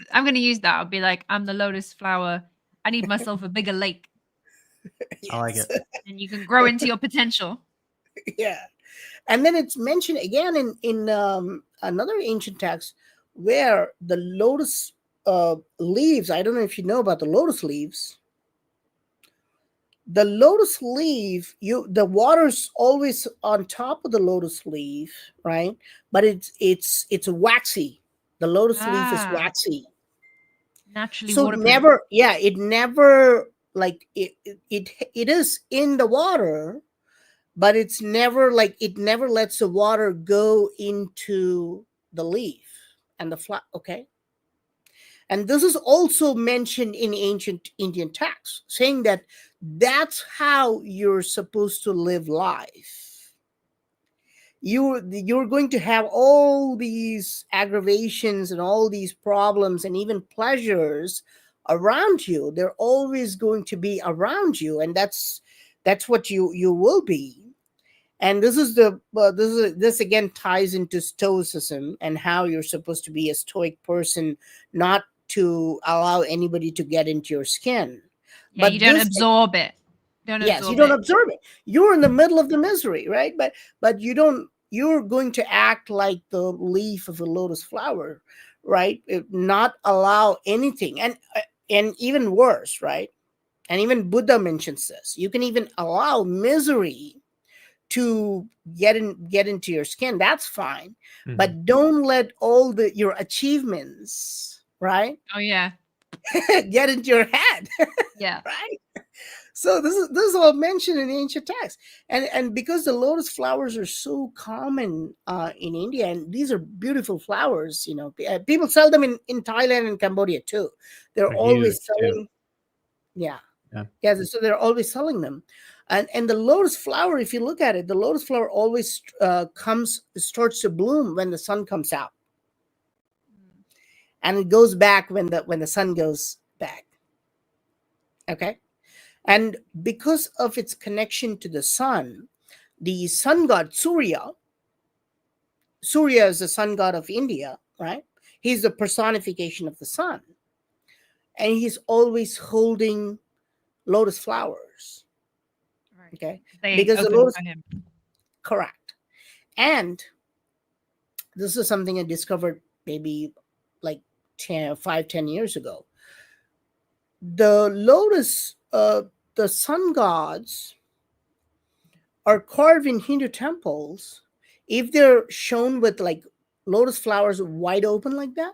that. I'll be like, I'm the lotus flower. I need myself a bigger lake. Yes. I like it. And you can grow into your potential. Yeah. And then it's mentioned again in another ancient text where the lotus leaves, I don't know if you know about the lotus leaves. the lotus leaf, the water's always on top of the lotus leaf, right? But it's waxy. The lotus leaf is Ah, waxy. naturally So waterproof. it never, like it is in the water, but it's never, like, it never lets the water go into the leaf and the flower. Okay. And this is also mentioned in ancient Indian texts, saying that that's how you're supposed to live life. You're going to have all these aggravations and all these problems and even pleasures around you. They're always going to be around you, and that's what you will be. And this again ties into stoicism and how you're supposed to be a stoic person, not to allow anybody to get into your skin. Yeah, you But don't this, absorb it. Don't yes, you absorb don't it. observe it. You're in the middle of the misery, right? But you don't. You're going to act like the leaf of a lotus flower, right? Not allow anything, and even worse, right? And even Buddha mentions this. You can even allow misery to get into your skin. That's fine, Mhm. but don't let all your achievements, right, Oh yeah. get into your head. Yeah. Right. So this is all mentioned in the ancient texts, and because the lotus flowers are so common in India, and these are beautiful flowers, people sell them in Thailand and Cambodia too. They're They're huge always too. selling. Yeah. Yeah. Yeah, so they're always selling them. And the lotus flower, if you look at it, the lotus flower always starts to bloom when the sun comes out, and it goes back when the sun goes back. Okay. And because of its connection to the sun, the sun god Surya is the sun god of India, right? He's the personification of the sun, and he's always holding lotus flowers. Right. Okay. They Because the open lotus, for him. correct. And this is something I discovered maybe like 10 years ago. The lotus, the sun gods are carved in Hindu temples. If they're shown with like lotus flowers wide open like that,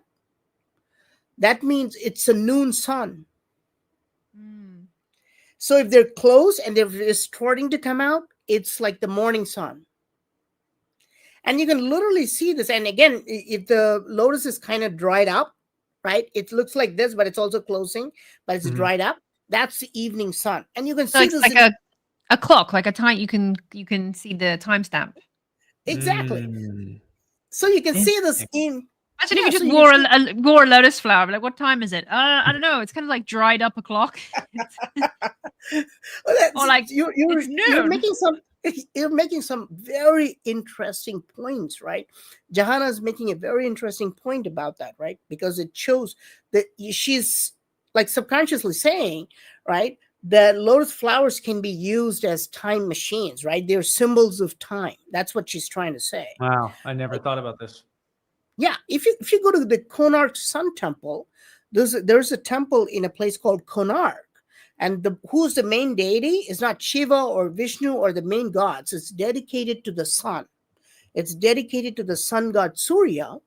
that means it's a noon sun. Mm. So if they're closed and they're starting to come out, it's like the morning sun. And you can literally see this. And again, if the lotus is kind of dried up, right, it looks like this, but it's also closing, but it's Mhm. dried up. That's the evening sun. And you can So see it's this like a clock, like a time. You can see the timestamp. exactly. Mm. So you can see this Interesting. Imagine if yeah, you so just you can see, wore a lotus flower. Like, what time is it? I don't know. It's kind of like dried up a clock. Or like it's you're noon. making some you're making some very interesting points, right? Jahana is making a very interesting point about that, right? Because it shows that she's like subconsciously saying, right, that lotus flowers can be used as time machines, right? They're symbols of time. That's what she's trying to say. Wow, I never thought about this. Yeah, if you go to the Konark Sun Temple, there's a temple in a place called Konark, and who's the main deity is not Shiva or Vishnu or the main gods. It's dedicated to the sun. It's dedicated to the sun god Surya,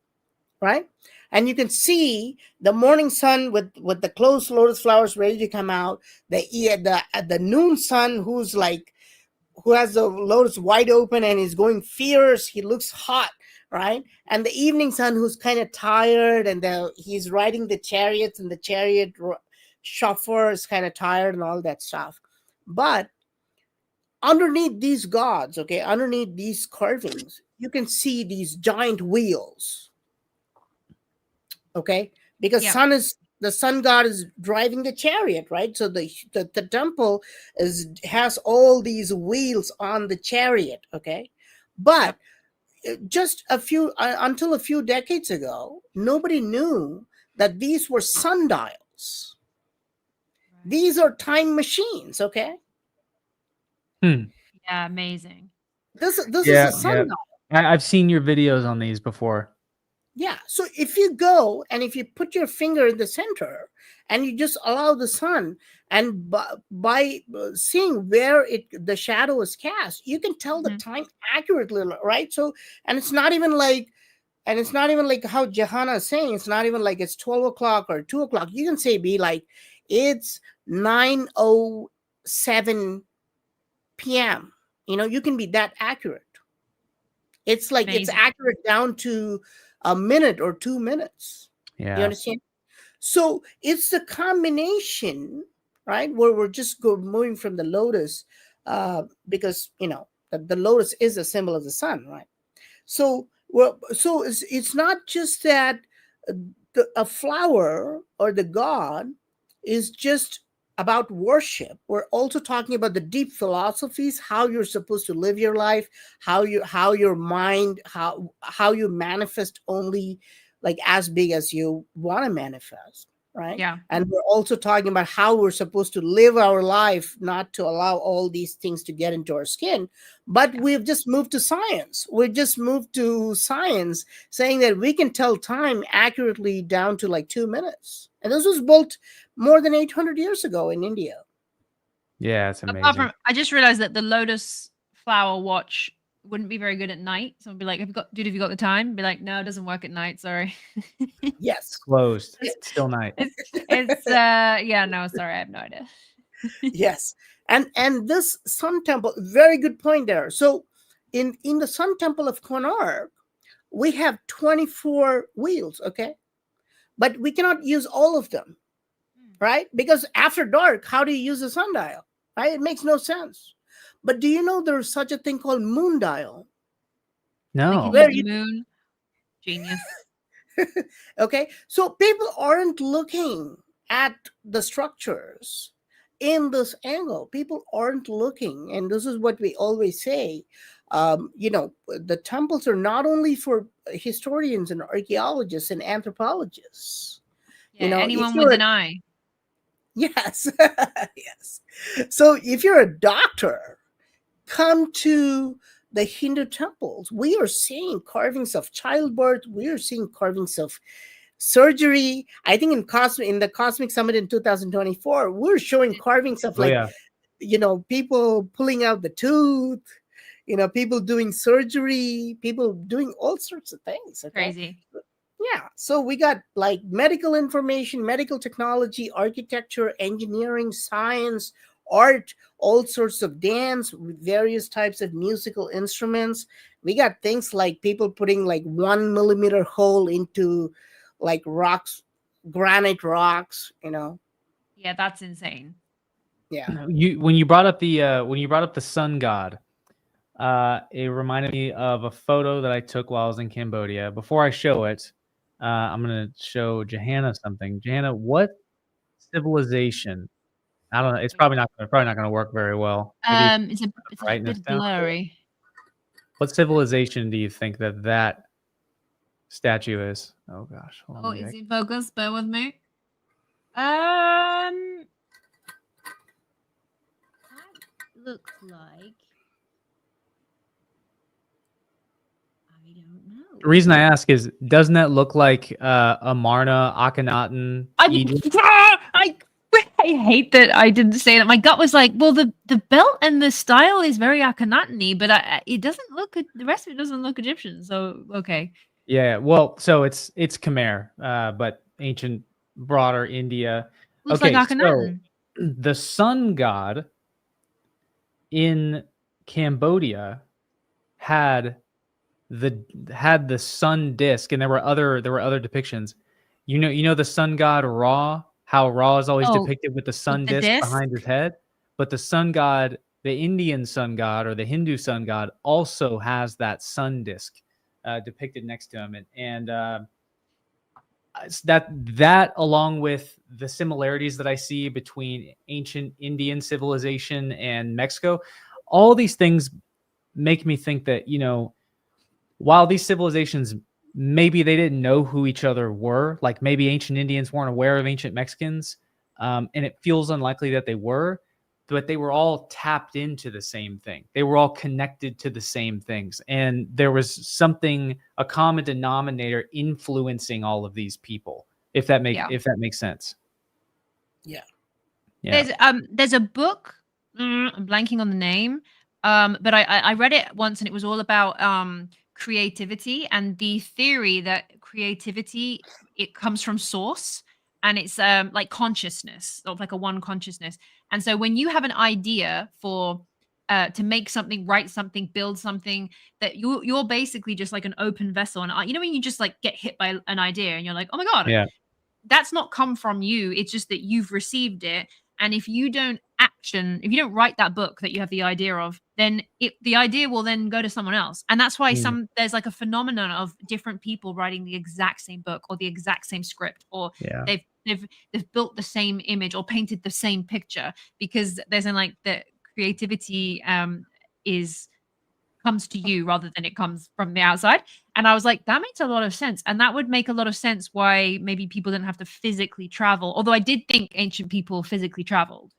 right? And you can see the morning sun with the closed lotus flowers ready to come out. The noon sun who has the lotus wide open and is going fierce. He looks hot, right? And the evening sun who's kind of tired, and he's riding the chariots, and the chauffeur is kind of tired and all that stuff. But underneath these gods, okay, underneath these carvings, you can see these giant wheels, okay, because Yeah. the sun god is driving the chariot, right? So the temple has all these wheels on the chariot, okay. But Yep. just until a few decades ago, nobody knew that these were sundials. Right. These are time machines, okay. Hmm. Yeah. Amazing. This is a Yeah, yeah. sundial. I've seen your videos on these before. Yeah. So if you go and if you put your finger in the center and you just allow the sun, and by seeing where the shadow is cast, you can tell the Mhm. time accurately, right? So, and it's not even like, how Jahana is saying, it's not even like it's 12 o'clock or 2 o'clock. You can say, be like, it's 9:07 p.m. You can be that accurate. It's like it's Amazing. accurate down to a minute or 2 minutes. You Yeah. understand? So it's the combination, right? Where we're just moving from the lotus, because the lotus is a symbol of the sun, right? So it's not just that a flower or the god is just about worship. We're also talking about the deep philosophies, how you're supposed to live your life, how your mind, how you manifest only like as big as you want to manifest, right? Yeah. And we're also talking about how we're supposed to live our life, not to allow all these things to get into our skin. But Yeah. we've just moved to science. We've just moved to science saying that we can tell time accurately down to like 2 minutes. And this was built more than 800 years ago in India. Yeah, it's Apart amazing. from, I just realized that the lotus flower watch wouldn't be very good at night. So I'd be like, have you got the time? Be like, no, it doesn't work at night. Sorry. Yes. Closed. It's- It's still night. yeah, no, sorry, I have no idea. Yes. And this sun temple, very good point there. So in the sun temple of Konark, we have 24 wheels, okay? But we cannot use all of them, right? Because after dark, how do you use a sundial, right? It makes no sense. But do you know there's such a thing called moon dial? I No. can Where use the you moon. Genius. okay, so people aren't looking at the structures in this angle. People aren't looking, and this is what we always say. The temples are not only for historians and archaeologists and anthropologists. Yeah, If anyone with you're an eye. yes, yes. So if you're a doctor, come to the Hindu temples. We are seeing carvings of childbirth. We are seeing carvings of surgery. I think in the Cosmic Summit in 2024, we're showing carvings of Oh yeah. people pulling out the tooth, people doing surgery, people doing all sorts of things. Okay. Crazy. Yeah. So we got like medical information, medical technology, architecture, engineering, science, art, all sorts of dance, various types of musical instruments. We got things like people putting like 1 millimeter hole into like rocks, granite rocks, Yeah, that's insane. Yeah. When you brought up the sun god, it reminded me of a photo that I took while I was in Cambodia. Before I show it, I'm gonna show Johanna something. Johanna, what civilization? I don't know. It's probably not gonna work very well. Maybe It's a brightness bit down. blurry. What civilization do you think that statue is? Oh gosh. Hold on, Oh, let me is check. it focus? Bear with me. That looks like, I don't know. The reason I ask is, doesn't that look like Amarna, Akhenaten, Egypt? I hate that I didn't say that. My gut was like, well, the belt and the style is very Akhenaten-y, but it doesn't look. The rest of it doesn't look Egyptian. So okay. Yeah, well, so it's Khmer, but ancient, broader India. Looks Okay, like so Akhenaten. the sun god in Cambodia had the sun disk, and there were other depictions. You know the sun god Ra, how Ra is always Oh, depicted with the sun the disk disc? behind his head, but the sun god, the Indian sun god or the Hindu sun god, also has that sun disk depicted next to him, and that along with the similarities that I see between ancient Indian civilization and Mexico, all these things make me think that, while these civilizations, maybe they didn't know who each other were, like maybe ancient Indians weren't aware of ancient Mexicans, and it feels unlikely that they were, but they were all tapped into the same thing. They were all connected to the same things. And there was something, a common denominator influencing all of these people, if that makes sense. Yeah. There's a book, I'm blanking on the name, but I read it once, and it was all about creativity and the theory that creativity, it comes from source, and it's like consciousness, or like a one consciousness. And so when you have an idea for to make something, write something, build something, that you're basically just like an open vessel. And you know, when you just like get hit by an idea and you're like, oh my god, Yeah. that's not come from you. It's just that you've received it. And if you don't write that book that you have the idea of, then the idea will then go to someone else. And that's why there's like a phenomenon of different people writing the exact same book or the exact same script, or they've built the same image or painted the same picture, because there's like the creativity comes to you rather than it comes from the outside. And I was like, that makes a lot of sense. And that would make a lot of sense why maybe people didn't have to physically travel. Although I did think ancient people physically traveled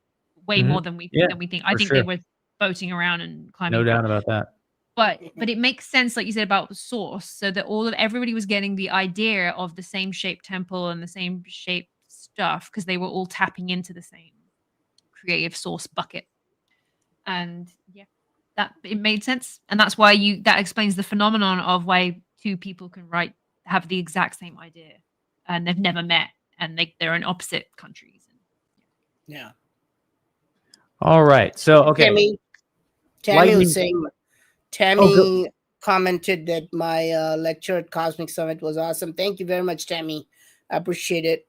way more than we think. I think they were boating around and climbing. No doubt about that. But it makes sense, like you said, about the source, so that everybody was getting the idea of the same shaped temple and the same shaped stuff, because they were all tapping into the same creative source bucket. And that it made sense. And that's why that explains the phenomenon of why two people can have the exact same idea and they've never met, and they're in opposite countries. Yeah. All right. So okay. Tammy was saying, Tammy commented that my lecture at Cosmic Summit was awesome. Thank you very much, Tammy. I appreciate it.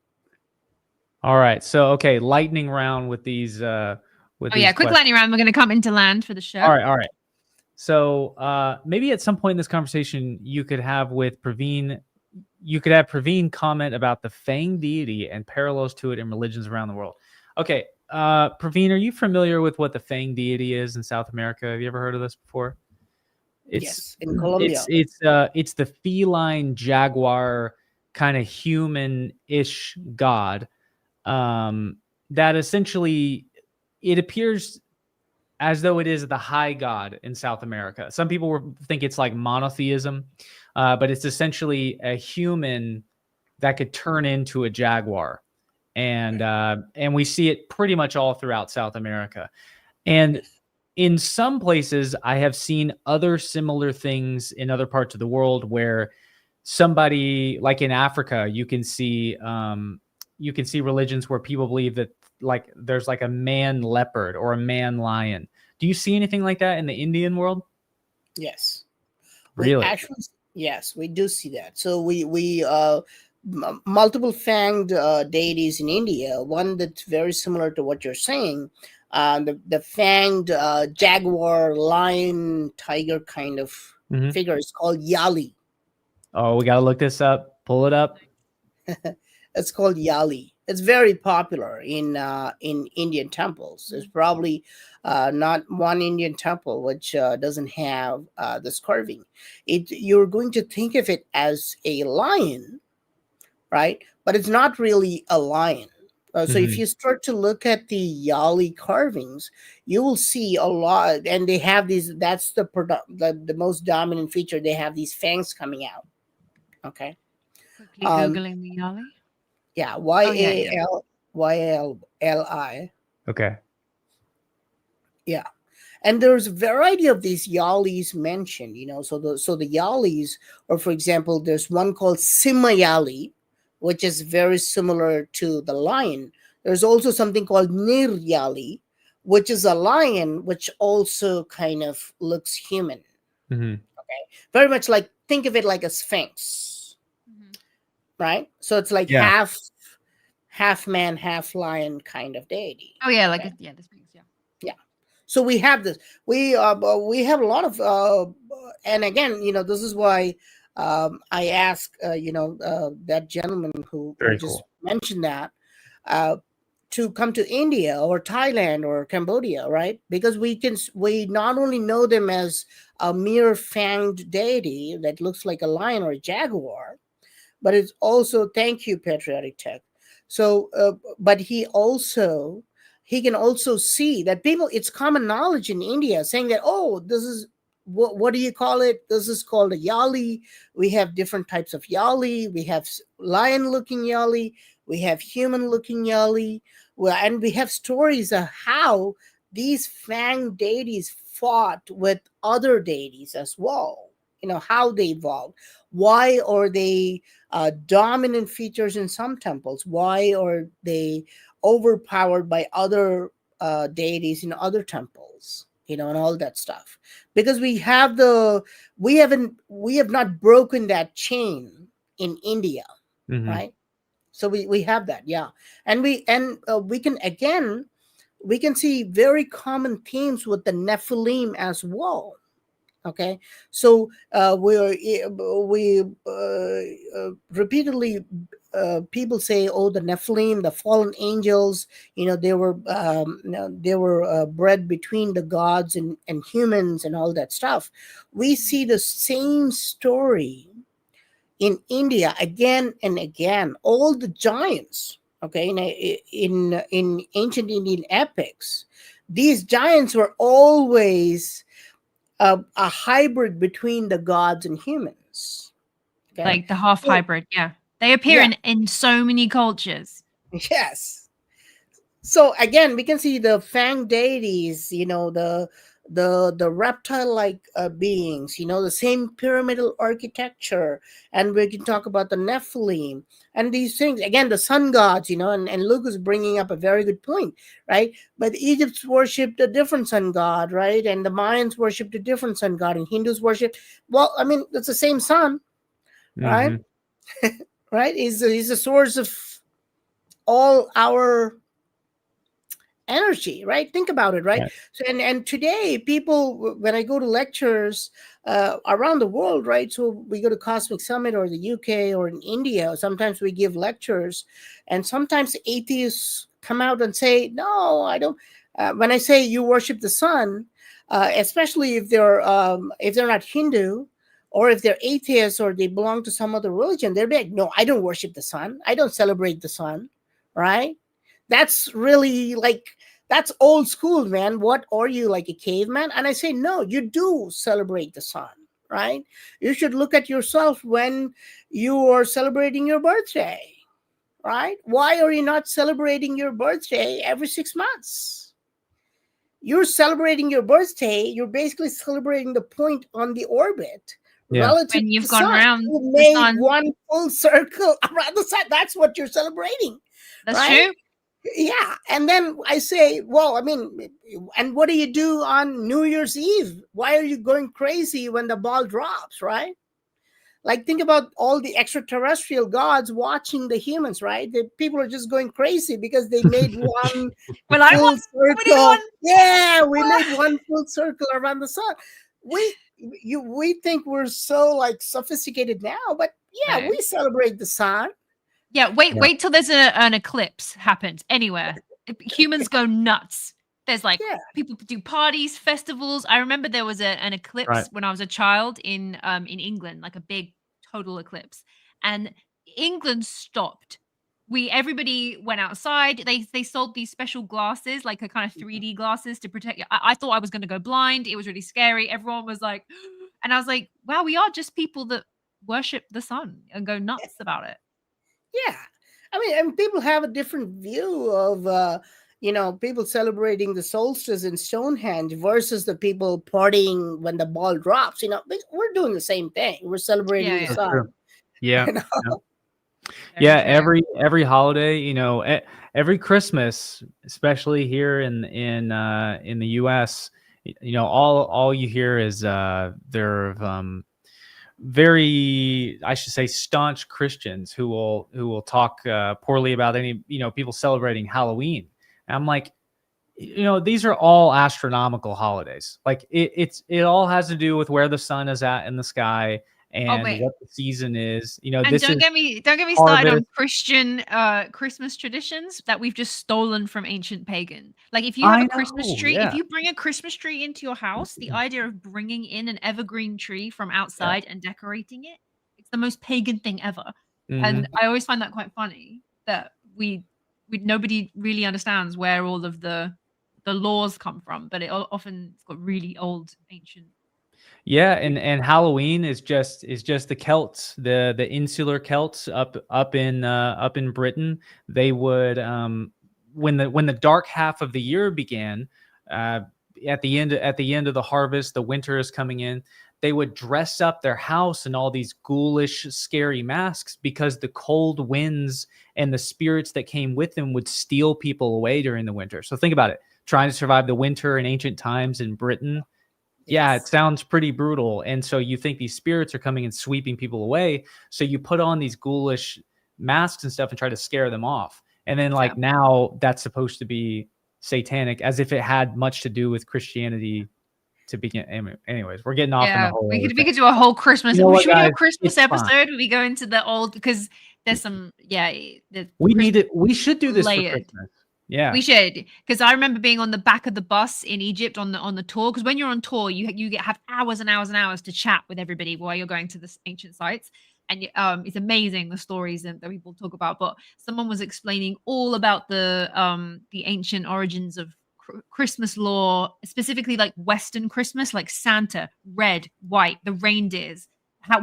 All right. So lightning round with these quick lightning round. We're going to come into land for the show. All right. So maybe at some point in this conversation, you could have with Praveen, comment about the Fang deity and parallels to it in religions around the world. Okay. Praveen, are you familiar with what the Fang deity is in South America? Have you ever heard of this before? Yes, in Colombia. It's the feline jaguar kind of human-ish god that essentially, it appears as though it is the high god in South America. Some people think it's like monotheism, but it's essentially a human that could turn into a jaguar. And we see it pretty much all throughout South America. And in some places, I have seen other similar things in other parts of the world where somebody, like in Africa, you can see religions where people believe that like there's like a man leopard or a man lion. Do you see anything like that in the Indian world? Yes. Really? Yes, we do see that. So we multiple fanged deities in India. One that's very similar to what you're saying. The fanged jaguar, lion, tiger kind of figure is called Yali. Oh, we got to look this up. Pull it up. It's called Yali. It's very popular in Indian temples. There's probably not one Indian temple which doesn't have this carving. You're going to think of it as a lion, right? But it's not really a lion. So if you start to look at the Yali carvings, you will see a lot, and they have these. That's the most dominant feature. They have these fangs coming out. Okay. Quickly googling the Yali. Yeah, YALI. Okay. Yeah, and there's a variety of these Yalis mentioned. So the Yalis, or for example, there's one called Simayali, which is very similar to the lion. There's also something called Niryali, which is a lion, which also kind of looks human. Okay, very much like, think of it like a sphinx, right? So it's like half man, half lion kind of deity. Oh yeah, like the sphinx. Yeah. So we have this. We have a lot of, and again, this is why I ask, that gentleman who just mentioned that, to come to India or Thailand or Cambodia, right? Because we not only know them as a mere fanged deity that looks like a lion or a jaguar, but it's also, thank you, Patriotic Tech. So, but he also he can also see that people, it's common knowledge in India saying that, oh, this is, what do you call it? This is called a yali. We have different types of yali. We have lion looking yali. We have human looking yali. Well, and we have stories of how these fang deities fought with other deities as well. How they evolved. Why are they dominant features in some temples? Why are they overpowered by other deities in other temples? And all that stuff, because we have not broken that chain in India, right? So we have that, yeah, and we can see very common themes with the Nephilim as well. Okay, so we repeatedly people say, oh, the Nephilim, the fallen angels, they were bred between the gods and humans and all that stuff. We see the same story in India again and again. All the giants, okay, in ancient Indian epics, these giants were always a hybrid between the gods and humans. Okay? Like the half hybrid, yeah. They appear in so many cultures. Yes. So again, we can see the fang deities, the reptile-like beings, the same pyramidal architecture, and we can talk about the Nephilim and these things. Again, the sun gods, and Luke is bringing up a very good point, right? But Egypt worshipped a different sun god, right? And the Mayans worshipped a different sun god, and Hindus worship. Well, I mean, it's the same sun, right? Right? He's the source of all our energy, right? Think about it, right? So and today people, when I go to lectures around the world, right? So we go to Cosmic Summit or the UK or in India, sometimes we give lectures, and sometimes atheists come out and say, no, I don't. When I say you worship the sun, especially if they're not Hindu, or if they're atheists or they belong to some other religion, they're like, no, I don't worship the sun. I don't celebrate the sun, right? That's really that's old school, man. What are you, like a caveman? And I say, no, you do celebrate the sun, right? You should look at yourself when you are celebrating your birthday, right? Why are you not celebrating your birthday every 6 months? You're celebrating your birthday. You're basically celebrating the point on the orbit relative when you've to the gone sun. around You the made sun. one full circle around the sun. That's what you're celebrating. That's right? true. Yeah. And then I say, well, I mean, and what do you do on New Year's Eve? Why are you going crazy when the ball drops, right? Like, think about all the extraterrestrial gods watching the humans, right? The people are just going crazy because they made one full circle. Yeah, we made one full circle around the sun. We think we're so like sophisticated now, but yeah, we celebrate the sun. Yeah, wait till there's an eclipse happens anywhere. Humans go nuts. There's like people do parties, festivals. I remember there was an eclipse when I was a child in England, like a big total eclipse, and England stopped. Everybody went outside. They sold these special glasses, like a kind of 3D glasses to protect you. I thought I was going to go blind. It was really scary. Everyone was like, and I was like, wow, we are just people that worship the sun and go nuts about it. Yeah. I mean, and people have a different view of, people celebrating the solstice in Stonehenge versus the people partying when the ball drops. We're doing the same thing. We're celebrating the sun. Yeah. Yeah. Every holiday, every Christmas, especially here in the US, all you hear is they're very, I should say, staunch Christians who will talk poorly about any people celebrating Halloween. And I'm like, these are all astronomical holidays. Like it all has to do with where the sun is at in the sky and what the season is. And don't get me started on Christian Christmas traditions that we've just stolen from ancient pagan. Like if you have a Christmas tree, if you bring a Christmas tree into your house, the idea of bringing in an evergreen tree from outside and decorating it, it's the most pagan thing ever. And I always find that quite funny that we nobody really understands where all of the laws come from, but often it's got really old, ancient. Yeah, and Halloween is just the Celts, the insular Celts up in Britain. They would when the dark half of the year began, at the end of the harvest, the winter is coming in. They would dress up their house in all these ghoulish, scary masks because the cold winds and the spirits that came with them would steal people away during the winter. So think about it, trying to survive the winter in ancient times in Britain. Yeah, it sounds pretty brutal. And so you think these spirits are coming and sweeping people away. So you put on these ghoulish masks and stuff and try to scare them off. And then like now that's supposed to be satanic, as if it had much to do with Christianity to begin. Anyways, we're getting off in the whole. We could do a whole Christmas. You know what, should we do a guys? Christmas It's fine. episode? We go into the old, because there's some We need it. We should do this layered. for Christmas. Yeah, we should, because I remember being on the back of the bus in Egypt on the tour. Because when you're on tour, you have hours and hours and hours to chat with everybody while you're going to the ancient sites, and it's amazing the stories that people talk about. But someone was explaining all about the ancient origins of Christmas lore, specifically like Western Christmas, like Santa, red, white, the reindeers,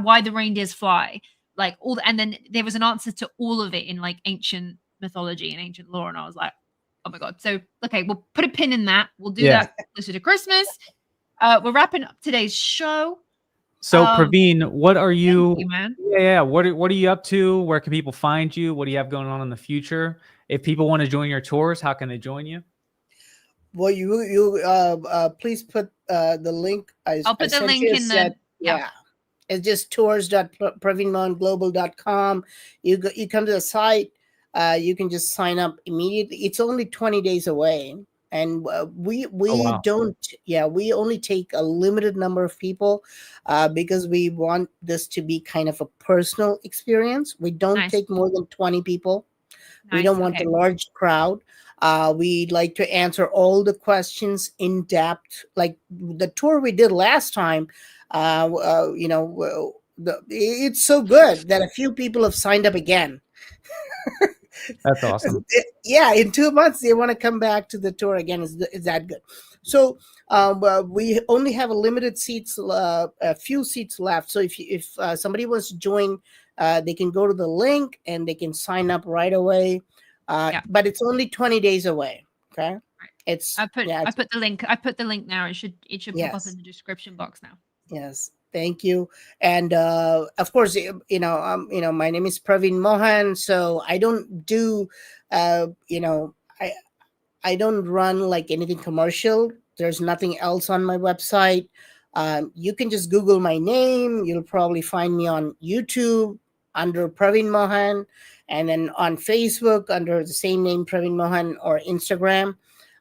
why the reindeers fly, like all. And then there was an answer to all of it in like ancient mythology and ancient lore, and I was like, oh my God. So, okay, we'll put a pin in that. We'll do that closer to Christmas. We're wrapping up today's show. So, Praveen, what are you, man? Yeah. What are you up to? Where can people find you? What do you have going on in the future? If people want to join your tours, how can they join you? Well, you please put the link. I'll put the link in the, It's just tours.praveenmohanglobal.com. You come to the site. You can just sign up immediately. It's only 20 days away, and we only take a limited number of people because we want this to be kind of a personal experience. We don't take more than 20 people. We don't want a large crowd. We'd like to answer all the questions in depth, like the tour we did last time. It's so good that a few people have signed up again. That's awesome. Yeah, in 2 months they want to come back to the tour again. Is that good? So we only have a limited seats, a few seats left. So if somebody wants to join, they can go to the link and they can sign up right away. But it's only 20 days away. Okay. It's I put the link. I put the link now. It should pop up in the description box now. Yes. Thank you. And of course, my name is Praveen Mohan. So I don't do, I don't run like anything commercial. There's nothing else on my website. You can just Google my name. You'll probably find me on YouTube under Praveen Mohan, and then on Facebook under the same name, Praveen Mohan, or Instagram.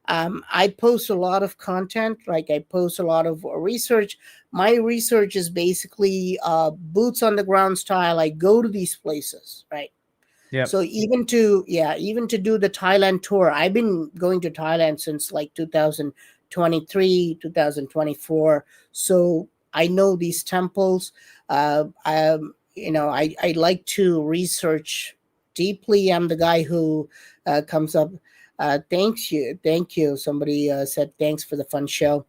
I post a lot of content, like I post a lot of research. My research is basically boots on the ground style. I go to these places, right? Yeah. So even to do the Thailand tour, I've been going to Thailand since like 2023, 2024. So I know these temples. I like to research deeply. I'm the guy who comes up. Thank you. Somebody said thanks for the fun show.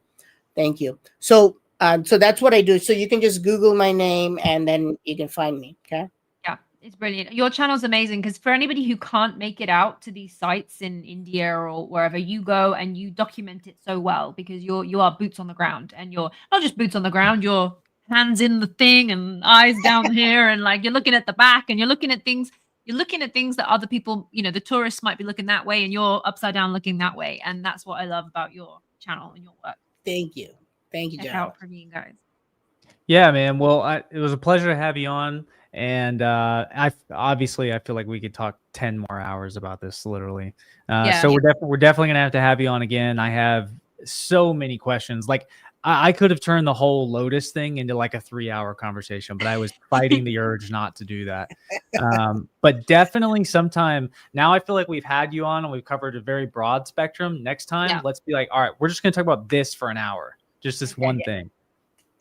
Thank you. So that's what I do. So you can just Google my name and then you can find me. Okay. Yeah, it's brilliant. Your channel's amazing, because for anybody who can't make it out to these sites in India or wherever, you go and you document it so well, because you are boots on the ground, and you're not just boots on the ground, you're hands in the thing and eyes down here, and like you're looking at the back, and you're looking at things that other people, the tourists might be looking that way, and you're upside down looking that way. And that's what I love about your channel and your work. Thank you, Check out Praveen, guys. Yeah, man. Well, it was a pleasure to have you on, and I feel like we could talk 10 more hours about this, literally. So we're definitely gonna have to have you on again. I have so many questions. Like, I could have turned the whole lotus thing into like a 3-hour conversation, but I was fighting the urge not to do that. But definitely sometime. Now I feel like we've had you on and we've covered a very broad spectrum. Next time, let's be like, all right, we're just going to talk about this for an hour. Just this one thing.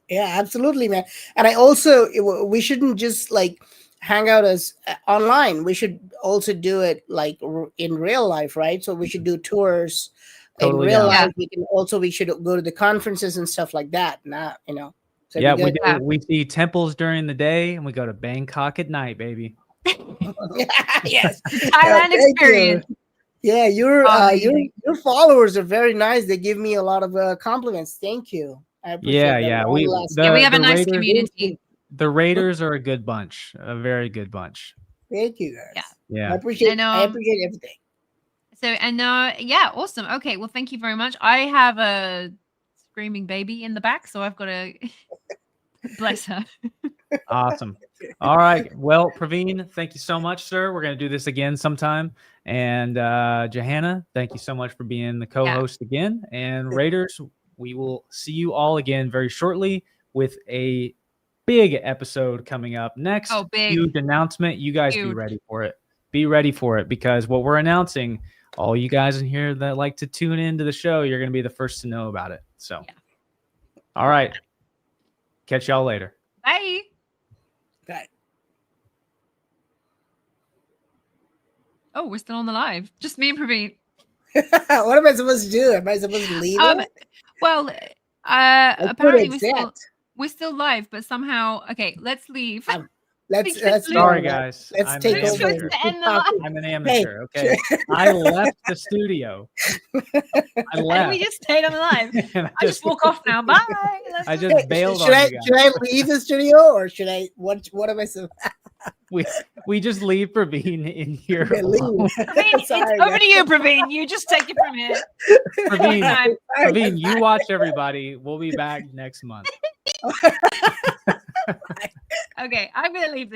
Yeah, absolutely, man. And I also, we shouldn't just like hang out as online, we should also do it like in real life, right? So we should do tours Totally in real down. life. We should go to the conferences and stuff like that. Not, you know. So Yeah, we we good. do. We see temples during the day, and we go to Bangkok at night, baby. Yes. Thailand Thank you. experience. Yeah, Amazing. your followers are very nice. They give me a lot of compliments. Thank you. I appreciate Yeah, that. yeah. One We last- Yeah, we have a the nice Raiders, community. the Raiders are a good bunch, a very good bunch. Thank you guys. Yeah. I appreciate And, I appreciate everything. So, and yeah, awesome. Okay, well, thank you very much. I have a screaming baby in the back, so I've got to bless her. Awesome. All right. Well, Praveen, thank you so much, sir. We're going to do this again sometime. And Johanna, thank you so much for being the co-host again. And Raiders, we will see you all again very shortly with a big episode coming up next. Oh, big. Huge announcement. You guys be Huge. ready for it. Be ready for it, because what we're announcing, all you guys in here that like to tune into the show, you're going to be the first to know about it. So, all right. Catch y'all later. Bye. Bye. Oh, we're still on the live. Just me and Praveen. What am I supposed to do? Am I supposed to leave it? Well, Let's apparently do it. we're still live, but somehow, okay, let's leave. Let's Sorry, guys. Let's I'm take an over. amateur. To end the live. I'm an amateur. Okay. I left the studio. I And left. we just stayed on the live. And I just walk off now. Bye. I just bailed on you guys. Should I leave the studio, or should I? What am I supposed? We just leave Praveen in here. Okay, leave. alone. Praveen, Sorry, it's over guys. to you, Praveen. You just take it from here. Praveen, Sorry, Praveen, you guys. watch everybody. We'll be back next month. Okay, I'm going to leave.